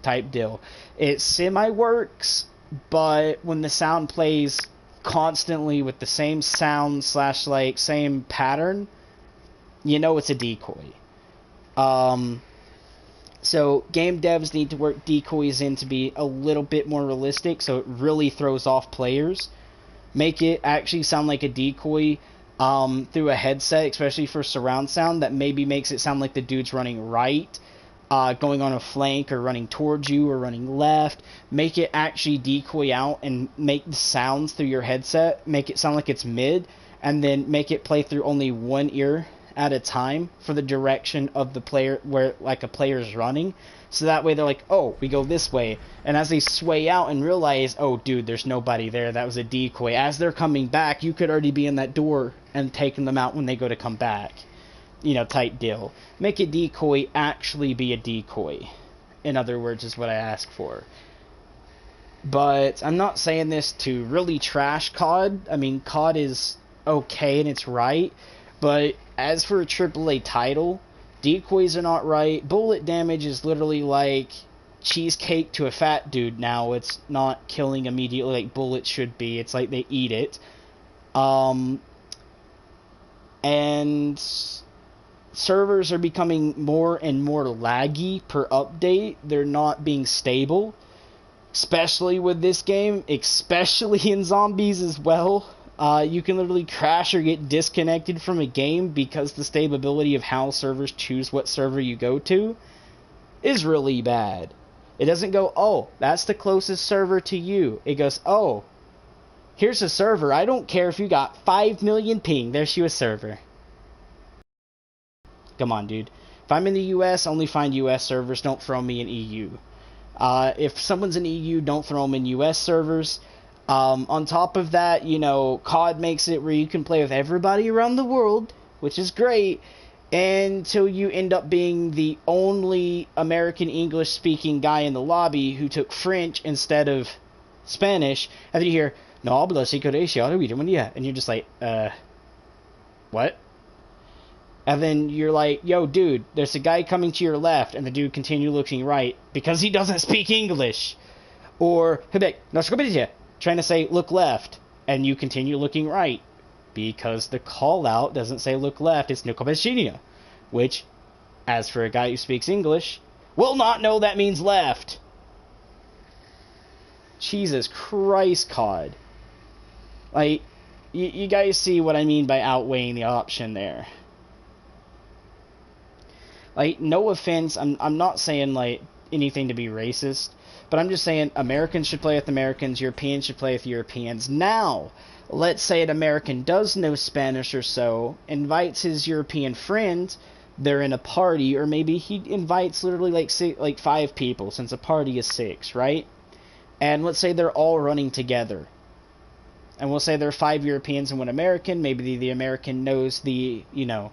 type deal. It semi-works, but when the sound plays constantly with the same sound / like same pattern, you know it's a decoy. So game devs need to work decoys in to be a little bit more realistic, so it really throws off players. Make it actually sound like a decoy through a headset, especially for surround sound, that maybe makes it sound like the dude's running right, going on a flank, or running towards you, or running left. Make it actually decoy out and make the sounds through your headset, make it sound like it's mid, and then make it play through only one ear at a time for the direction of the player, where like a player's running. So that way they're like, oh, we go this way. And as they sway out and realize, oh, dude, there's nobody there, that was a decoy. As they're coming back, you could already be in that door and taking them out when they go to come back. You know, type deal. Make a decoy actually be a decoy. In other words, is what I ask for. But I'm not saying this to really trash COD. I mean, COD is okay and it's right. But as for a AAA title, decoys are not right. Bullet damage is literally like cheesecake to a fat dude now. It's not killing immediately like bullets should be. It's like they eat it. And servers are becoming more and more laggy per update. They're not being stable. Especially with this game. Especially in zombies as well. You can literally crash or get disconnected from a game because the stability of how servers choose what server you go to is really bad. It doesn't go, oh, that's the closest server to you. It goes, oh, here's a server. I don't care if you got 5 million ping. There's you a server. Come on, dude. If I'm in the US, only find US servers. Don't throw me in EU. If someone's in EU, don't throw them in US servers. On top of that, you know, COD makes it where you can play with everybody around the world, which is great, until you end up being the only American English speaking guy in the lobby who took French instead of Spanish, and then you hear, no hablo psicodecia, and you're just like, what? And then you're like, yo, dude, there's a guy coming to your left, and the dude continue looking right, because he doesn't speak English. Or, he'll be like, no, trying to say look left, and you continue looking right because the call out doesn't say look left, it's Nukobeshinia, which, as for a guy who speaks English, will not know that means left. Jesus Christ, COD. Like, you guys see what I mean by outweighing the option there. Like, no offense, I'm not saying like anything to be racist, but I'm just saying Americans should play with Americans, Europeans should play with Europeans. Now, let's say an American does know Spanish or so, invites his European friend, they're in a party, or maybe he invites literally like 5 people, since a party is 6, right? And let's say they're all running together. And we'll say there are 5 Europeans and 1 American, maybe the American knows the, you know,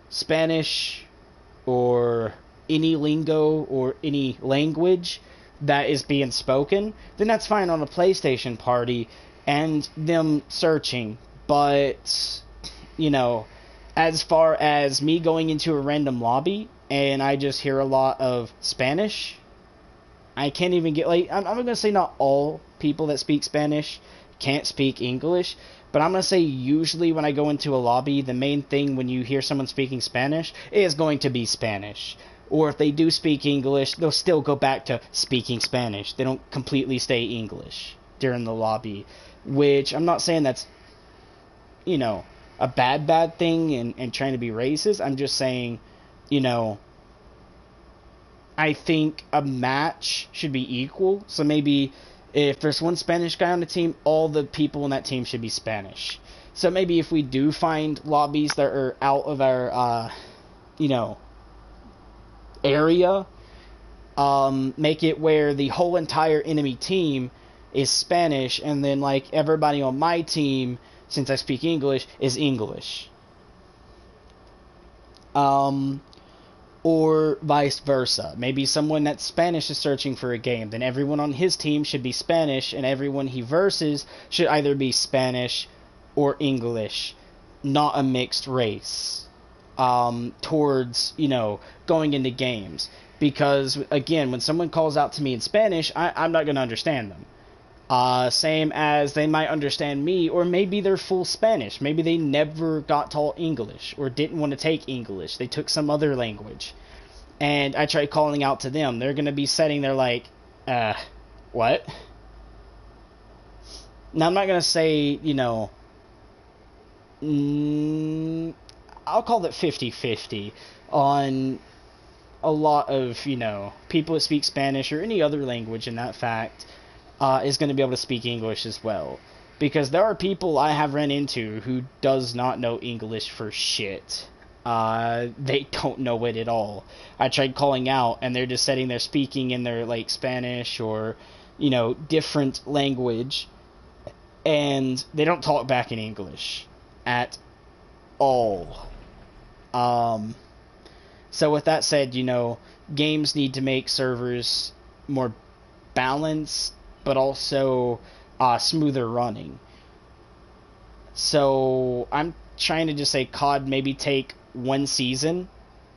Spanish, or any lingo or any language that is being spoken, then that's fine on a PlayStation party and them searching. But, you know, as far as me going into a random lobby and I just hear a lot of Spanish, I can't even get, like, I'm going to say not all people that speak Spanish can't speak English, but I'm going to say usually when I go into a lobby, the main thing when you hear someone speaking Spanish is going to be Spanish. Or if they do speak English, they'll still go back to speaking Spanish. They don't completely stay English during the lobby, which I'm not saying that's, you know, a bad thing and trying to be racist. I'm just saying, you know, I think a match should be equal. So maybe if there's one Spanish guy on the team, all the people in that team should be Spanish. So maybe if we do find lobbies that are out of our, you know, area, make it where the whole entire enemy team is Spanish, and then like everybody on my team, since I speak English, is English. Or vice versa. Maybe someone that's Spanish is searching for a game, then everyone on his team should be Spanish, and everyone he versus should either be Spanish or English, not a mixed race. Towards, you know, going into games. Because, again, when someone calls out to me in Spanish, I'm not going to understand them. Same as they might understand me, or maybe they're full Spanish. Maybe they never got taught English, or didn't want to take English. They took some other language. And I try calling out to them. They're going to be sitting there like, what? Now, I'm not going to say, you know, I'll call it 50-50 on a lot of, you know, people that speak Spanish or any other language in that fact is going to be able to speak English as well. Because there are people I have run into who does not know English for shit. They don't know it at all. I tried calling out and they're just sitting there speaking in their, like, Spanish or, you know, different language. And they don't talk back in English at all. So with that said, you know, games need to make servers more balanced, but also smoother running. So I'm trying to just say COD maybe take one season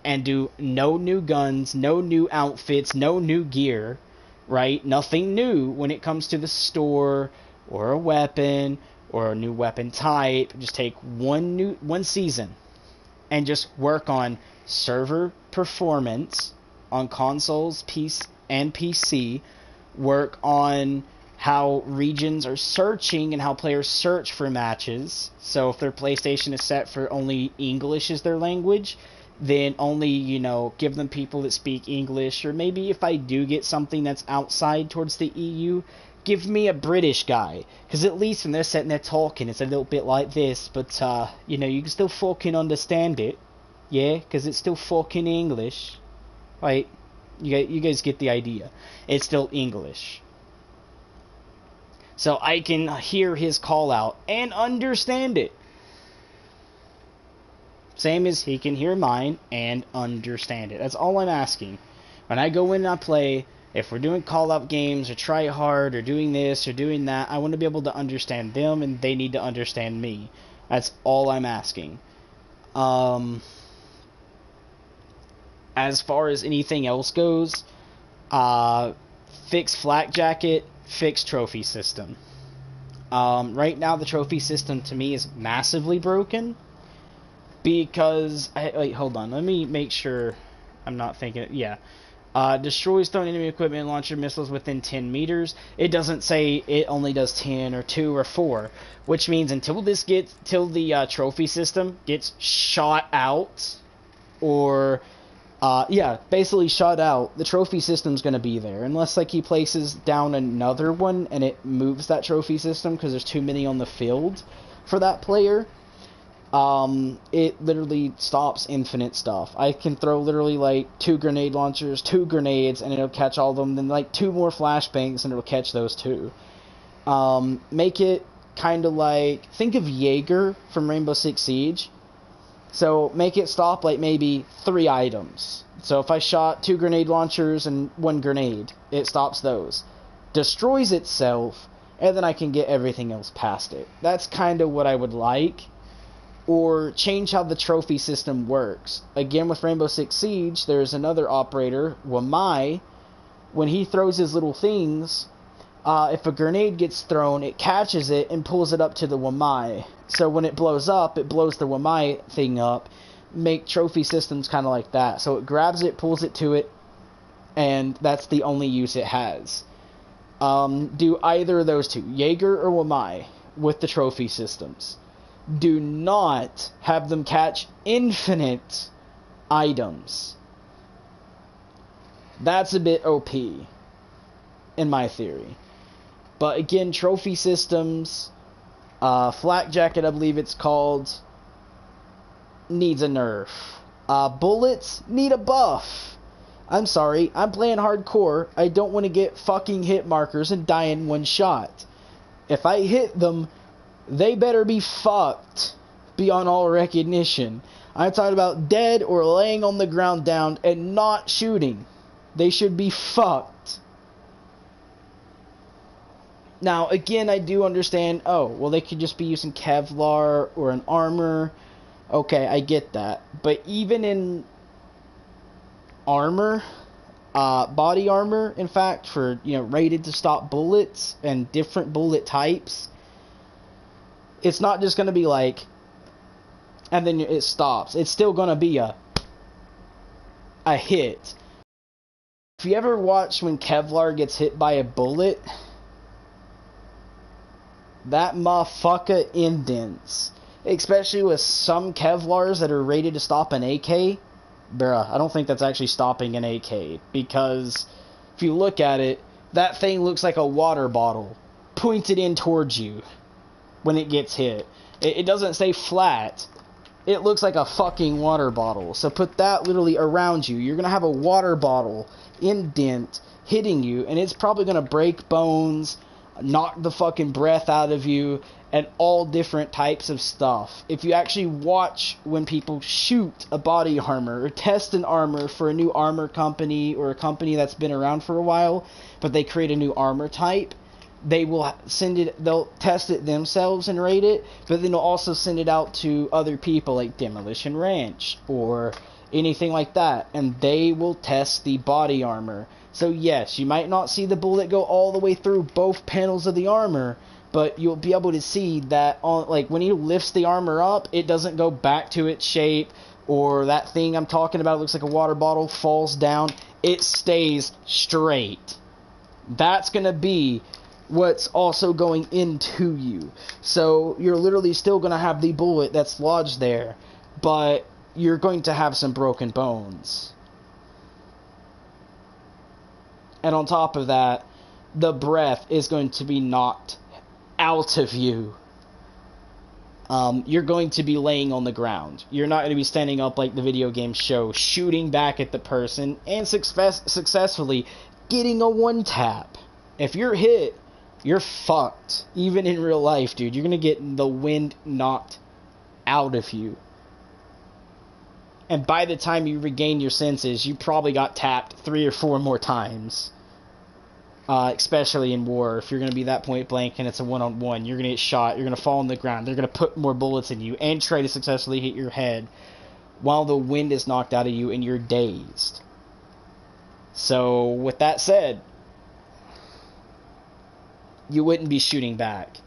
and do no new guns, no new outfits, no new gear, right? Nothing new when it comes to the store or a weapon or a new weapon type. Just take one season and just work on server performance on consoles, and PC. Work on how regions are searching and how players search for matches. So if their PlayStation is set for only English as their language, then only, you know, give them people that speak English. Or maybe if I do get something that's outside towards the EU, give me a British guy, because at least when they're sitting there talking, it's a little bit like this, but, you know, you can still fucking understand it, yeah, because it's still fucking English, right? You guys get the idea. It's still English. So I can hear his call out and understand it. Same as he can hear mine and understand it. That's all I'm asking. When I go in and I play, if we're doing call-out games or try hard or doing this or doing that, I want to be able to understand them and they need to understand me. That's all I'm asking. As far as anything else goes, fix flak jacket, fix trophy system. Right now the trophy system to me is massively broken because wait, hold on, let me make sure I'm not thinking. Yeah. Destroys thrown enemy equipment, launcher missiles within 10 meters. It doesn't say it only does 10 or 2 or 4, which means till the trophy system gets shot out, or basically shot out, the trophy system's going to be there. Unless like he places down another one and it moves that trophy system because there's too many on the field for that player. It literally stops infinite stuff. I can throw literally like 2 grenade launchers, 2 grenades, and it'll catch all of them, then like 2 more flashbangs and it'll catch those too. Make it kind of like, think of Jaeger from Rainbow Six Siege. So make it stop like maybe 3 items. So if I shot 2 grenade launchers and 1 grenade, it stops those. Destroys itself, and then I can get everything else past it. That's kind of what I would like. Or change how the trophy system works. Again, with Rainbow Six Siege, there's another operator, Wamai. When he throws his little things, if a grenade gets thrown, it catches it and pulls it up to the Wamai. So when it blows up, it blows the Wamai thing up. Make trophy systems kind of like that. So it grabs it, pulls it to it, and that's the only use it has. Do either of those two, Jaeger or Wamai, with the trophy systems. Do not have them catch infinite items. That's a bit OP, in my theory. But again, trophy systems, Flak Jacket, I believe it's called, needs a nerf. Bullets need a buff. I'm sorry, I'm playing hardcore. I don't want to get fucking hit markers and die in one shot. If I hit them, they better be fucked beyond all recognition. I'm talking about dead or laying on the ground down and not shooting. They should be fucked. Now, again, I do understand, oh, well, they could just be using Kevlar or an armor. Okay, I get that. But even in armor, body armor, in fact, for, rated to stop bullets and different bullet types, it's not just going to be like, and then it stops. It's still going to be a hit. If you ever watch when Kevlar gets hit by a bullet, that motherfucker indents. Especially with some Kevlars that are rated to stop an AK. Bruh, I don't think that's actually stopping an AK. Because if you look at it, that thing looks like a water bottle pointed in towards you when it gets hit. It doesn't stay flat. It looks like a fucking water bottle. So put that literally around you. You're going to have a water bottle indent hitting you. And it's probably going to break bones, knock the fucking breath out of you, and all different types of stuff. If you actually watch when people shoot a body armor or test an armor for a new armor company or a company that's been around for a while, but they create a new armor type, they'll test it themselves and rate it, but then they'll also send it out to other people like Demolition Ranch or anything like that, and they will test the body armor. So yes, you might not see the bullet go all the way through both panels of the armor, but you'll be able to see that when he lifts the armor up, it doesn't go back to its shape, or that thing I'm talking about looks like a water bottle, falls down. It stays straight. That's going to be what's also going into you. So you're literally still going to have the bullet that's lodged there, but you're going to have some broken bones. And on top of that, the breath is going to be knocked out of you. You're going to be laying on the ground. You're not going to be standing up like the video game show, shooting back at the person and successfully getting a one tap. If you're hit, you're fucked. Even in real life, dude, you're going to get the wind knocked out of you. And by the time you regain your senses, you probably got tapped 3 or 4 more times. Especially in war, if you're going to be that point blank and it's a one-on-one, you're going to get shot, you're going to fall on the ground, they're going to put more bullets in you and try to successfully hit your head while the wind is knocked out of you and you're dazed. So, with that said, you wouldn't be shooting back.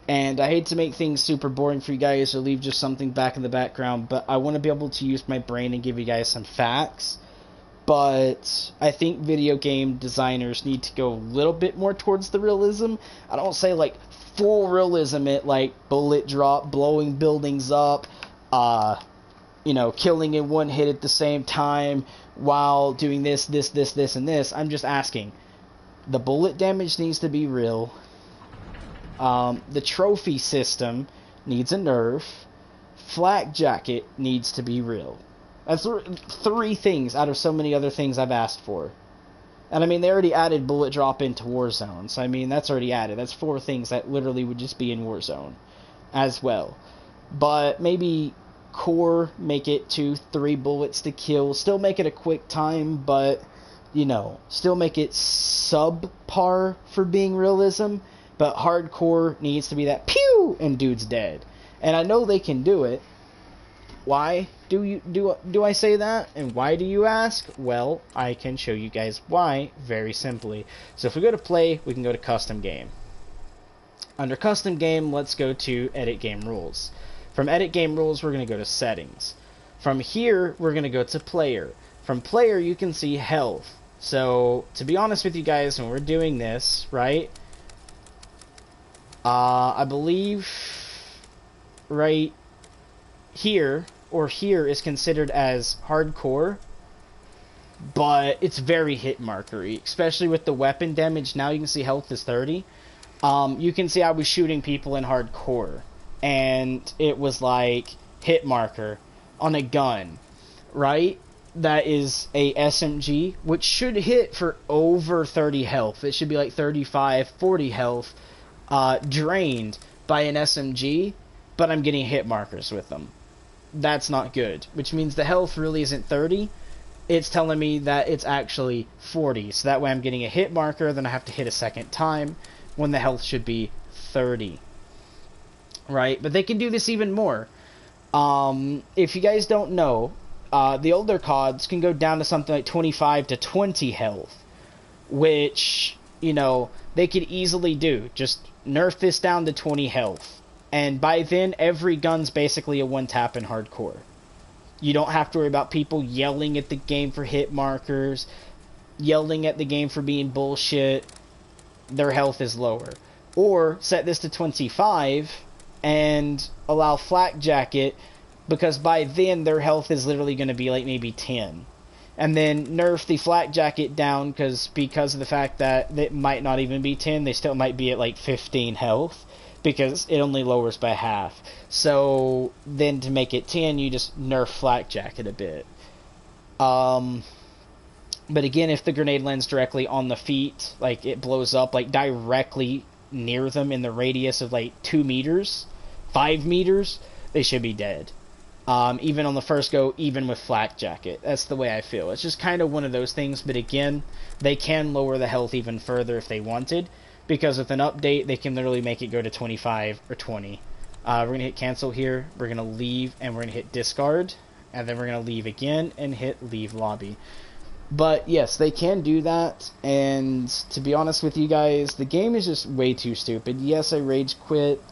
And I hate to make things super boring for you guys or leave just something back in the background, but I want to be able to use my brain and give you guys some facts. But I think video game designers need to go a little bit more towards the realism. I don't say like full realism, it like bullet drop, blowing buildings up, killing in one hit at the same time while doing this, and this. I'm just asking. The bullet damage needs to be real. The trophy system needs a nerf. Flak Jacket needs to be real. That's 3 things out of so many other things I've asked for. And I mean, they already added bullet drop into Warzone. So I mean, that's already added. That's 4 things that literally would just be in Warzone as well. But maybe core, make it 2-3 bullets to kill. Still make it a quick time, but, still make it subpar for being realism. But hardcore needs to be that pew and dude's dead. And I know they can do it. Why? do I say that? And why do you ask? Well, I can show you guys why very simply. So if we go to play, we can go to custom game. Under custom game, let's go to edit game rules. From edit game rules, we're going to go to settings. From here, we're going to go to player. From player, you can see health. So, to be honest with you guys, when we're doing this, right, I believe right here, or here, is considered as hardcore, but it's very hit markery, especially with the weapon damage. Now you can see health is 30. You can see I was shooting people in hardcore, and it was like hit marker on a gun, right? That is a SMG, which should hit for over 30 health. It should be like 35, 40 health, drained by an SMG, but I'm getting hit markers with them. That's not good, which means the health really isn't 30. It's telling me that it's actually 40, so that way I'm getting a hit marker, then I have to hit a second time, when the health should be 30. Right? But they can do this even more. If you guys don't know, the older CODs can go down to something like 25 to 20 health, which, you know, they could easily do. Just nerf this down to 20 health. And by then, every gun's basically a one-tap in hardcore. You don't have to worry about people yelling at the game for hit markers, yelling at the game for being bullshit. Their health is lower. Or set this to 25 and allow flak jacket, because by then their health is literally going to be like maybe 10. And then nerf the flak jacket down because of the fact that it might not even be 10, they still might be at like 15 health because it only lowers by half. So then to make it 10, you just nerf flak jacket a bit. But again, if the grenade lands directly on the feet, like it blows up like directly near them in the radius of like 2 meters, 5 meters, they should be dead. Even on the first go, even with flak jacket. That's the way I feel. It's just kind of one of those things, but again, they can lower the health even further if they wanted, because with an update, they can literally make it go to 25 or 20. We're going to hit cancel here, we're going to leave, and we're going to hit discard, and then we're going to leave again, and hit leave lobby. But yes, they can do that, and to be honest with you guys, the game is just way too stupid. Yes, I rage quit,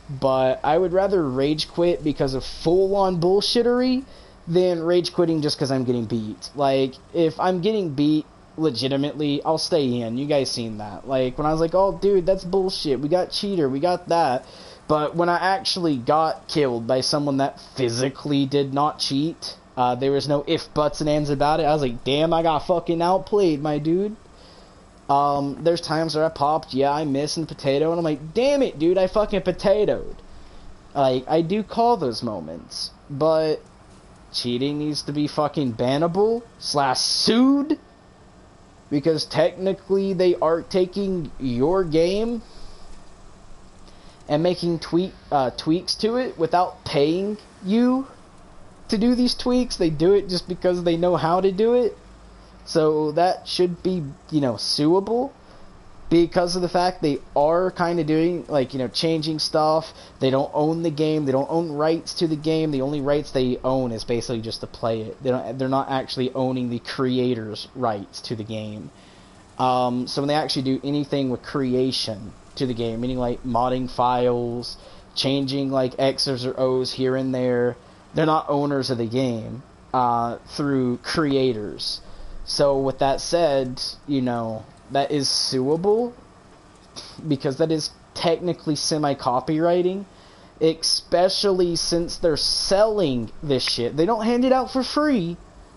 but I would rather rage quit because of full-on bullshittery than rage quitting just because I'm getting beat. Like, if I'm getting beat legitimately, I'll stay in. You guys seen that. Like, when I was like, oh, dude, that's bullshit. We got cheater. We got that. But when I actually got killed by someone that physically did not cheat, there was no if, buts, and ands about it. I was like, damn, I got fucking outplayed, my dude. There's times where I popped, yeah, I missed and potato, and I'm like, damn it, dude, I fucking potatoed. Like, I do call those moments, but cheating needs to be fucking bannable / sued, because technically they are taking your game and making tweaks to it without paying you to do these tweaks. They do it just because they know how to do it. So that should be, you know, suable, because of the fact they are kind of doing, like, you know, changing stuff. They don't own the game. They don't own rights to the game. The only rights they own is basically just to play it. They're not actually owning the creator's rights to the game. So when they actually do anything with creation to the game, meaning like modding files, changing like X's or O's here and there, they're not owners of the game through creators. So with that said, you know, that is suable, because that is technically semi-copywriting, especially since they're selling this shit. They don't hand it out for free.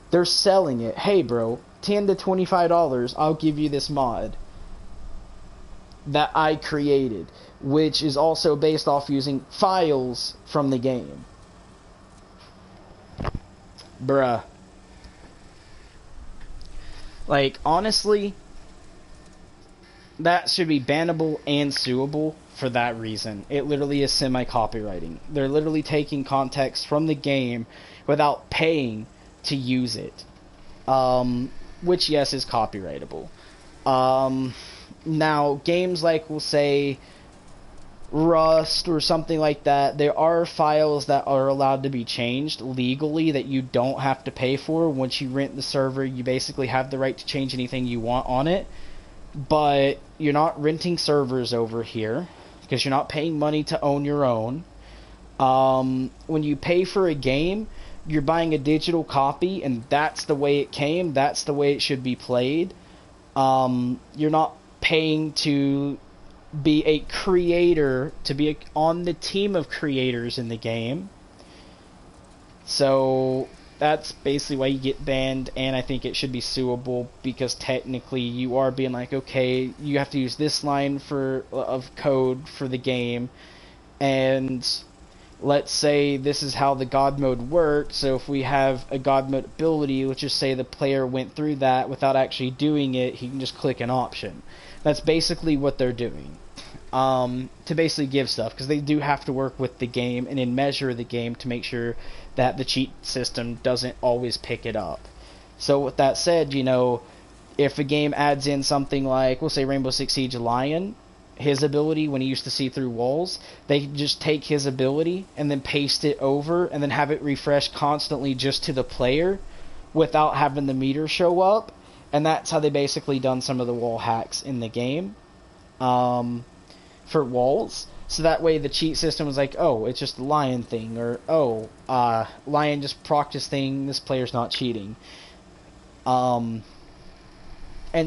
They're selling it. Hey, bro, $10 to $25, I'll give you this mod that I created, which is also based off using files from the game. Bruh. Like, honestly, that should be bannable and suable for that reason. It literally is semi-copywriting. They're literally taking context from the game without paying to use it. Which, yes, is copyrightable. Now, games like, we'll say, Rust or something like that, there are files that are allowed to be changed legally that you don't have to pay for. Once you rent the server, you basically have the right to change anything you want on it. But you're not renting servers over here because you're not paying money to own your own. When you pay for a game, you're buying a digital copy, and that's the way it came. That's the way it should be played. You're not paying to be a creator, to be on the team of creators in the game. So that's basically why you get banned, and I think it should be suable, because technically you are being like, okay, you have to use this line of code for the game, and let's say this is how the God mode works. So if we have a God mode ability, let's just say the player went through that without actually doing it, he can just click an option. That's basically what they're doing. To basically give stuff, because they do have to work with the game and then measure the game to make sure that the cheat system doesn't always pick it up. So with that said, if a game adds in something like, we'll say Rainbow Six Siege Lion, his ability when he used to see through walls, they just take his ability and then paste it over and then have it refresh constantly just to the player without having the meter show up. And that's how they basically done some of the wall hacks in the game. For walls, so that way the cheat system was like, oh, it's just the Lion thing, or oh, Lion just procced this thing, this player's not cheating, and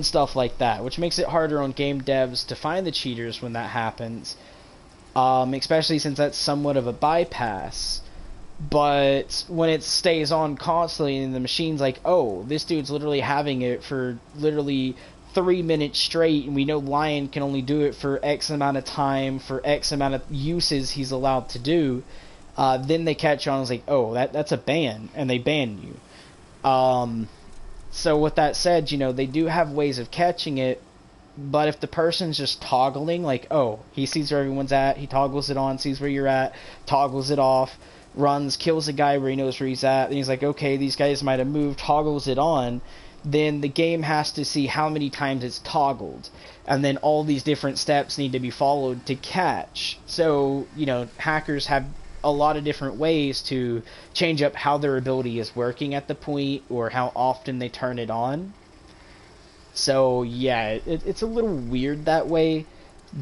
stuff like that, which makes it harder on game devs to find the cheaters when that happens, especially since that's somewhat of a bypass. But when it stays on constantly and the machine's like, oh, this dude's literally having it for literally 3 minutes straight, and we know Lion can only do it for X amount of time, for X amount of uses he's allowed to do, then they catch on and it's like, oh, that's a ban, and they ban you. So with that said, they do have ways of catching it, but if the person's just toggling, like, oh, he sees where everyone's at, he toggles it on, sees where you're at, toggles it off, runs, kills a guy where he knows where he's at, and he's like, okay, these guys might have moved, toggles it on, then the game has to see how many times it's toggled, and then all these different steps need to be followed to catch. So, hackers have a lot of different ways to change up how their ability is working at the point, or how often they turn it on. So, yeah, it's a little weird that way.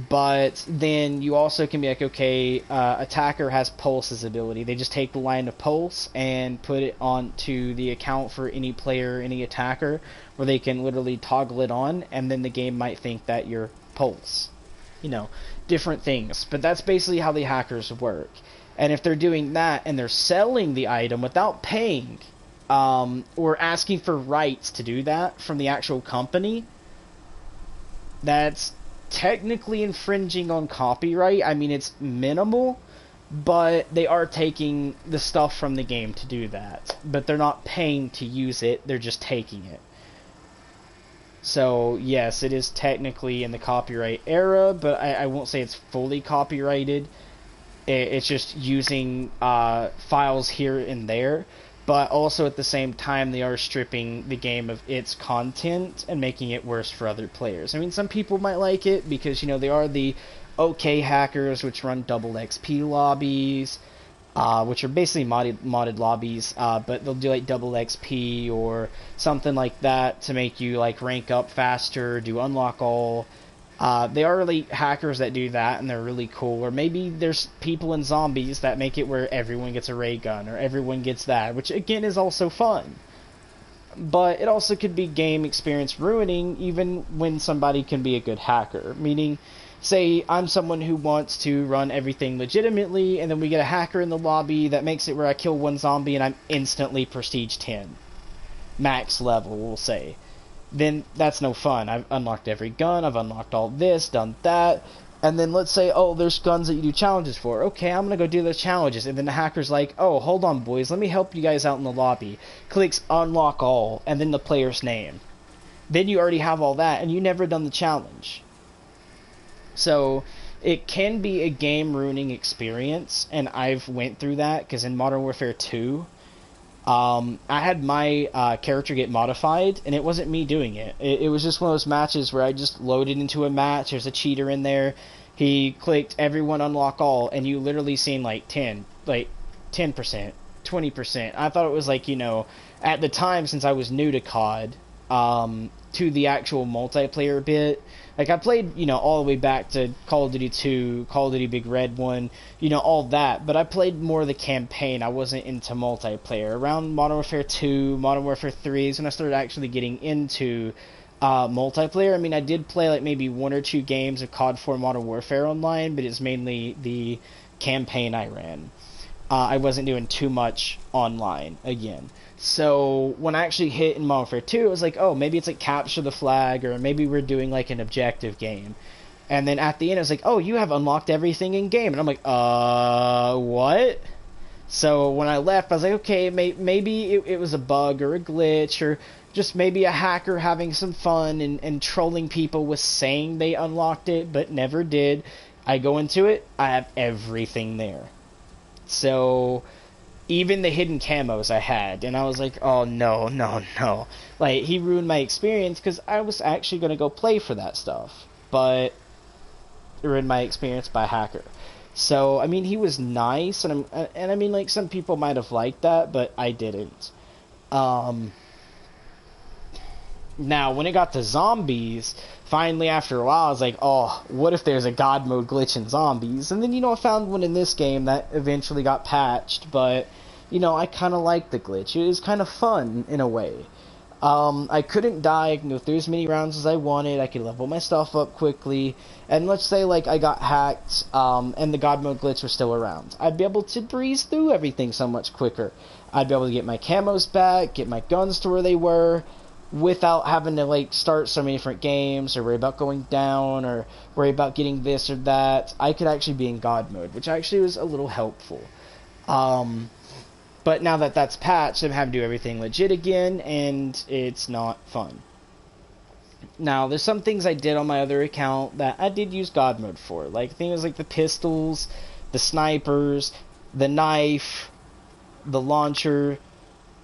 But then you also can be like, okay, attacker has Pulse's ability. They just take the line of Pulse and put it onto the account for any player, any attacker, where they can literally toggle it on, and then the game might think that you're Pulse. Different things. But that's basically how the hackers work. And if they're doing that and they're selling the item without paying, or asking for rights to do that from the actual company, that's technically infringing on copyright. I mean, it's minimal, but they are taking the stuff from the game to do that. But they're not paying to use it, they're just taking it. So, yes, it is technically in the copyright era, but I won't say it's fully copyrighted. It's just using files here and there. But also at the same time, they are stripping the game of its content and making it worse for other players. I mean, some people might like it because, they are the okay hackers, which run double XP lobbies, which are basically modded lobbies, but they'll do like double XP or something like that to make you like rank up faster, do unlock all. They are really hackers that do that, and they're really cool. Or maybe there's people in zombies that make it where everyone gets a ray gun, or everyone gets that, which again is also fun. But it also could be game experience ruining, even when somebody can be a good hacker. Meaning, say I'm someone who wants to run everything legitimately, and then we get a hacker in the lobby that makes it where I kill one zombie and I'm instantly prestige 10. Max level, we'll say. Then that's no fun. I've unlocked every gun, I've unlocked all this, done that, and then let's say, oh, there's guns that you do challenges for. Okay, I'm gonna go do those challenges, and then the hacker's like, oh, hold on, boys, let me help you guys out in the lobby. Clicks unlock all, and then the player's name. Then you already have all that, and you never done the challenge. So, it can be a game-ruining experience, and I've went through that, because in Modern Warfare 2, I had my character get modified, and it wasn't me doing it. It was just one of those matches where I just loaded into a match. There's a cheater in there. He clicked everyone unlock all, and you literally seen like 10%, 20%. I thought it was like, at the time, since I was new to COD, to the actual multiplayer bit. Like, I played, all the way back to Call of Duty 2, Call of Duty Big Red 1, all that, but I played more of the campaign. I wasn't into multiplayer. Around Modern Warfare 2, Modern Warfare 3 is when I started actually getting into multiplayer. I mean, I did play, like, maybe 1 or 2 games of COD 4 Modern Warfare online, but it's mainly the campaign I ran. I wasn't doing too much online, again. So when I actually hit in Modern Warfare 2, it was like, oh, maybe it's like capture the flag, or maybe we're doing like an objective game. And then at the end, it was like, oh, you have unlocked everything in game. And I'm like, what? So when I left, I was like, okay, maybe it was a bug or a glitch, or just maybe a hacker having some fun and trolling people with saying they unlocked it, but never did. I go into it, I have everything there. So even the hidden camos I had, and I was like, oh, no. Like, he ruined my experience, because I was actually going to go play for that stuff, but it ruined my experience by a hacker. So, I mean, he was nice, and I mean, like, some people might have liked that, but I didn't. Now, when it got to zombies, finally, after a while, I was like, oh, what if there's a God mode glitch in zombies? And then, I found one in this game that eventually got patched, but, I kind of liked the glitch. It was kind of fun, in a way. I couldn't die, I can go through as many rounds as I wanted, I could level my stuff up quickly, and let's say, like, I got hacked, and the God mode glitch was still around. I'd be able to breeze through everything so much quicker. I'd be able to get my camos back, get my guns to where they were, without having to, like, start so many different games, or worry about going down, or worry about getting this or that. I could actually be in God mode, which actually was a little helpful. But now that that's patched, I'm having to do everything legit again, and it's not fun. Now, there's some things I did on my other account that I did use God mode for. Like, things like the pistols, the snipers, the knife, the launcher,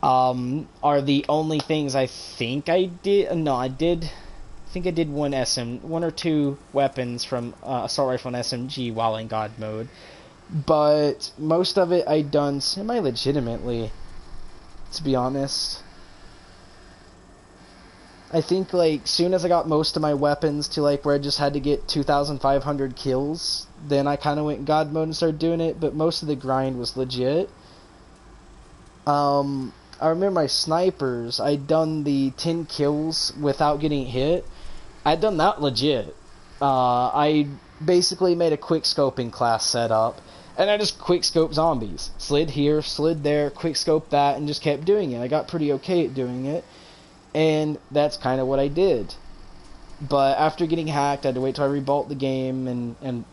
are the only things I think I did. No, I think I did one or two weapons from assault rifle and SMG while in God mode. But most of it I done semi-legitimately, to be honest. I think, like, soon as I got most of my weapons to, like, where I just had to get 2,500 kills, then I kind of went in God mode and started doing it, but most of the grind was legit. I remember my snipers, I'd done the 10 kills without getting hit. I'd done that legit. I basically made a quick scoping class setup, and I just quick scoped zombies. Slid here, slid there, quick scoped that, and just kept doing it. I got pretty okay at doing it, and that's kind of what I did. But after getting hacked, I had to wait till I rebuilt the game and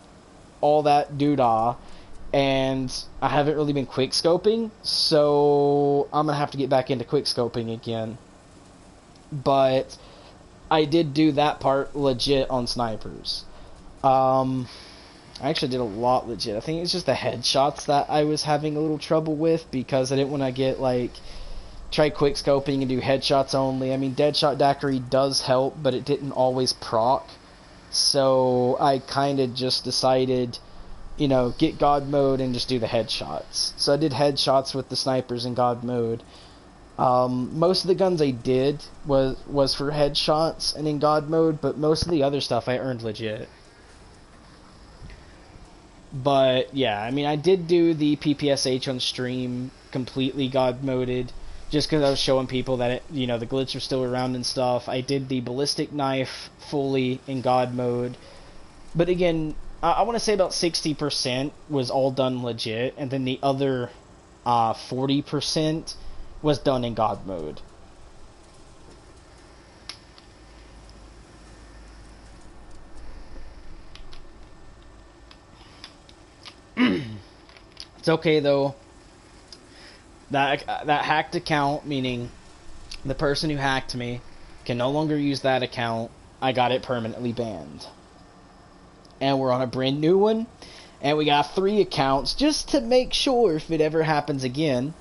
all that doodah. And I haven't really been quick scoping, so I'm gonna have to get back into quick scoping again. But I did do that part legit on snipers. I actually did a lot legit. I think it's just the headshots that I was having a little trouble with, because I didn't want to get, like, try quick scoping and do headshots only. I mean, Deadshot Daiquiri does help, but it didn't always proc. So I kind of just decided, get God mode and just do the headshots. So I did headshots with the snipers in God mode. Most of the guns I did was for headshots and in God mode, but most of the other stuff I earned legit. But yeah, I mean, I did do the PPSH on stream completely God moded, just because I was showing people that the glitch was still around and stuff. I did the ballistic knife fully in God mode, but again, I want to say about 60% was all done legit, and then the other 40% was done in God mode. It's okay though. That hacked account, meaning the person who hacked me, can no longer use that account. I got it permanently banned. And we're on a brand new one, and we got 3 accounts just to make sure if it ever happens again.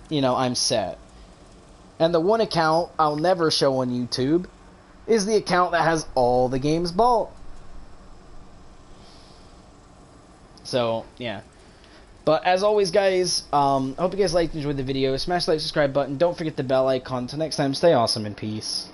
you know, I'm set. And the one account I'll never show on YouTube is the account that has all the games bought. So, yeah. But as always, guys, I hope you guys liked and enjoyed the video. Smash the like, subscribe button. Don't forget the bell icon. Until next time, stay awesome and peace.